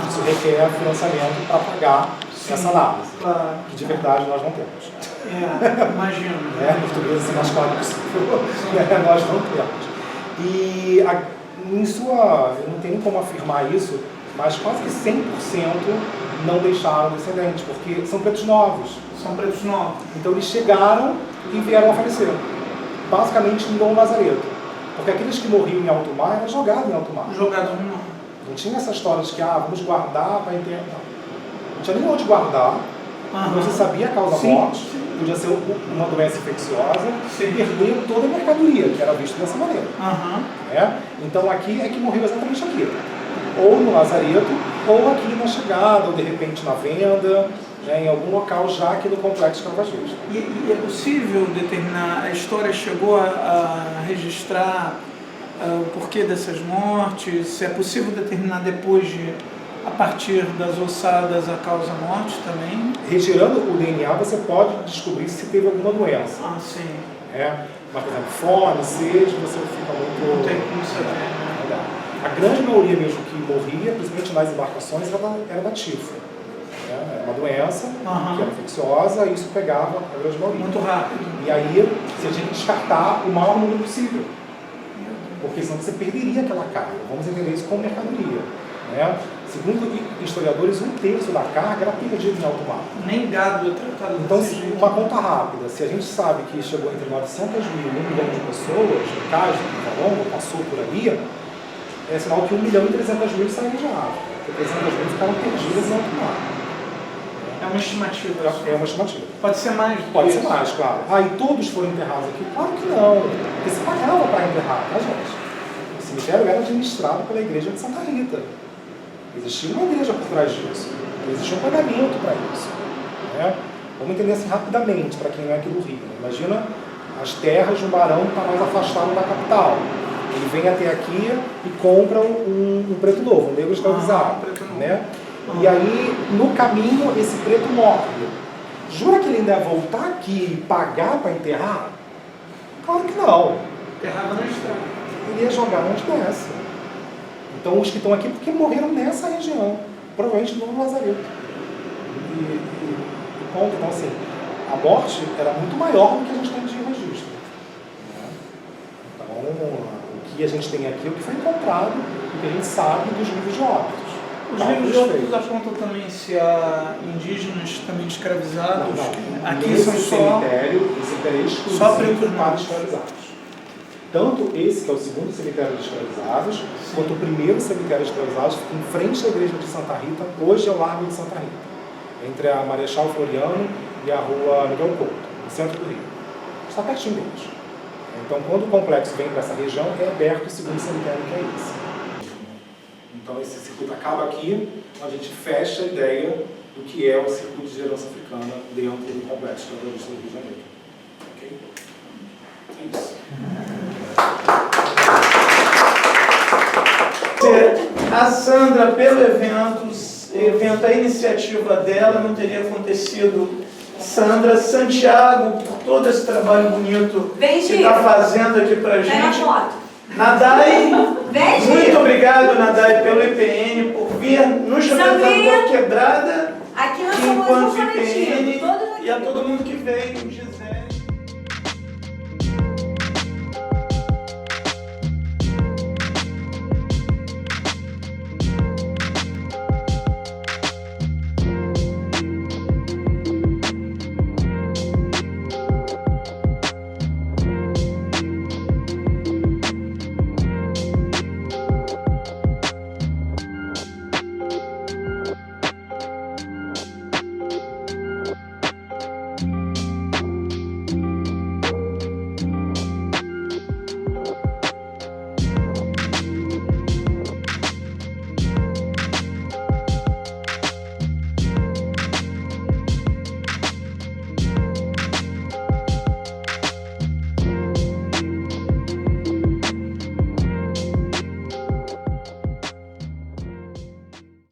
Isso requer financiamento para pagar essa análise. Claro. Que de verdade nós não temos. Imagino. Português assim, mais claro possível. Nós não temos. E eu não tenho como afirmar isso, mas quase que 100% não deixaram descendentes, porque são pretos novos. São pretos novos. Então eles chegaram e vieram a falecer. Basicamente em Dom Lazareto. Porque aqueles que morriam em alto mar eram jogados em alto mar. Jogados no mar. Não tinha essa história de que vamos guardar para enterrar. Não tinha nem onde guardar. Não se sabia a causa da morte. Podia ser uma doença infecciosa. Perder toda a mercadoria, que era vista dessa maneira. Então aqui é que morreu exatamente aqui. Ou no Lazareto, ou aqui na chegada, ou de repente na venda, em algum local já aqui no complexo escravagista. E é possível determinar, a história chegou a registrar o porquê dessas mortes? Se é possível determinar depois a partir das ossadas, a causa-morte também? Retirando o DNA, você pode descobrir se teve alguma doença. Sim. Mas, por exemplo, fome, sede, você fica muito... Não tem como saber, né? A grande maioria mesmo que morria, principalmente nas embarcações, era da tifo. Era uma doença que era infecciosa e isso pegava a grande maioria. Muito rápido. E aí, você tinha que descartar o maior número possível. Porque senão você perderia aquela carga. Vamos entender isso como mercadoria. Segundo historiadores, 1/3 da carga era perdida em alto mar. Nem gado é tratado. Então, uma conta rápida. Se a gente sabe que chegou entre 900 mil e 1 milhão de pessoas, no caso, Valongo, passou por ali, é sinal que 1.300.000 saíram de África. Porque 300.000 ficaram perdidas em alto mar. É uma estimativa. É uma estimativa. Pode ser mais? Pode ser mais, claro. E todos foram enterrados aqui? Claro que não. Porque se pagava para enterrar, tá, gente? O cemitério era administrado pela igreja de Santa Rita. Existia uma igreja por trás disso. Existia um pagamento para isso. Vamos entender assim rapidamente, para quem não é aqui do Rio. Imagina as terras de um barão que está mais afastado da capital. Ele vem até aqui e compra um preto novo, um negro escravizado. E aí, no caminho, esse preto morre. Jura que ele ainda ia voltar aqui e pagar para enterrar? Claro que não. Enterrava na estrada. Ele ia jogar onde desce. Então, os que estão aqui, porque morreram nessa região. Provavelmente no Lazareto. E ponto. Então, assim, a morte era muito maior do que a gente tem de registro. Então, o que a gente tem aqui é o que foi encontrado, o que a gente sabe dos livros de óbitos. Os livros de óbitos apontam também se há indígenas também escravizados? Não. Aqui Nesse são cemitério é exclusivo só pretos para escravizados. Tanto esse, que é o segundo cemitério de escravizados, quanto o primeiro cemitério de escravizados, fica em frente à igreja de Santa Rita, hoje é o Largo de Santa Rita, entre a Marechal Floriano e a Rua Miguel Couto, no centro do Rio. Está pertinho deles. Então, quando o complexo vem para essa região, é aberto o segundo cemitério, que é esse. Então, esse circuito acaba aqui, a gente fecha a ideia do que é o circuito de herança africana dentro do complexo da Província do Rio de Janeiro. Ok? É isso. A Sandra, pelo evento, a iniciativa dela não teria acontecido. Sandra, Santiago, por todo esse trabalho bonito que está fazendo aqui pra gente. Nadai, muito obrigado, Nadai, pelo IPN, por vir nos representar Quebrada, aqui nós enquanto somos IPN, e a todo mundo que veio, Gisele.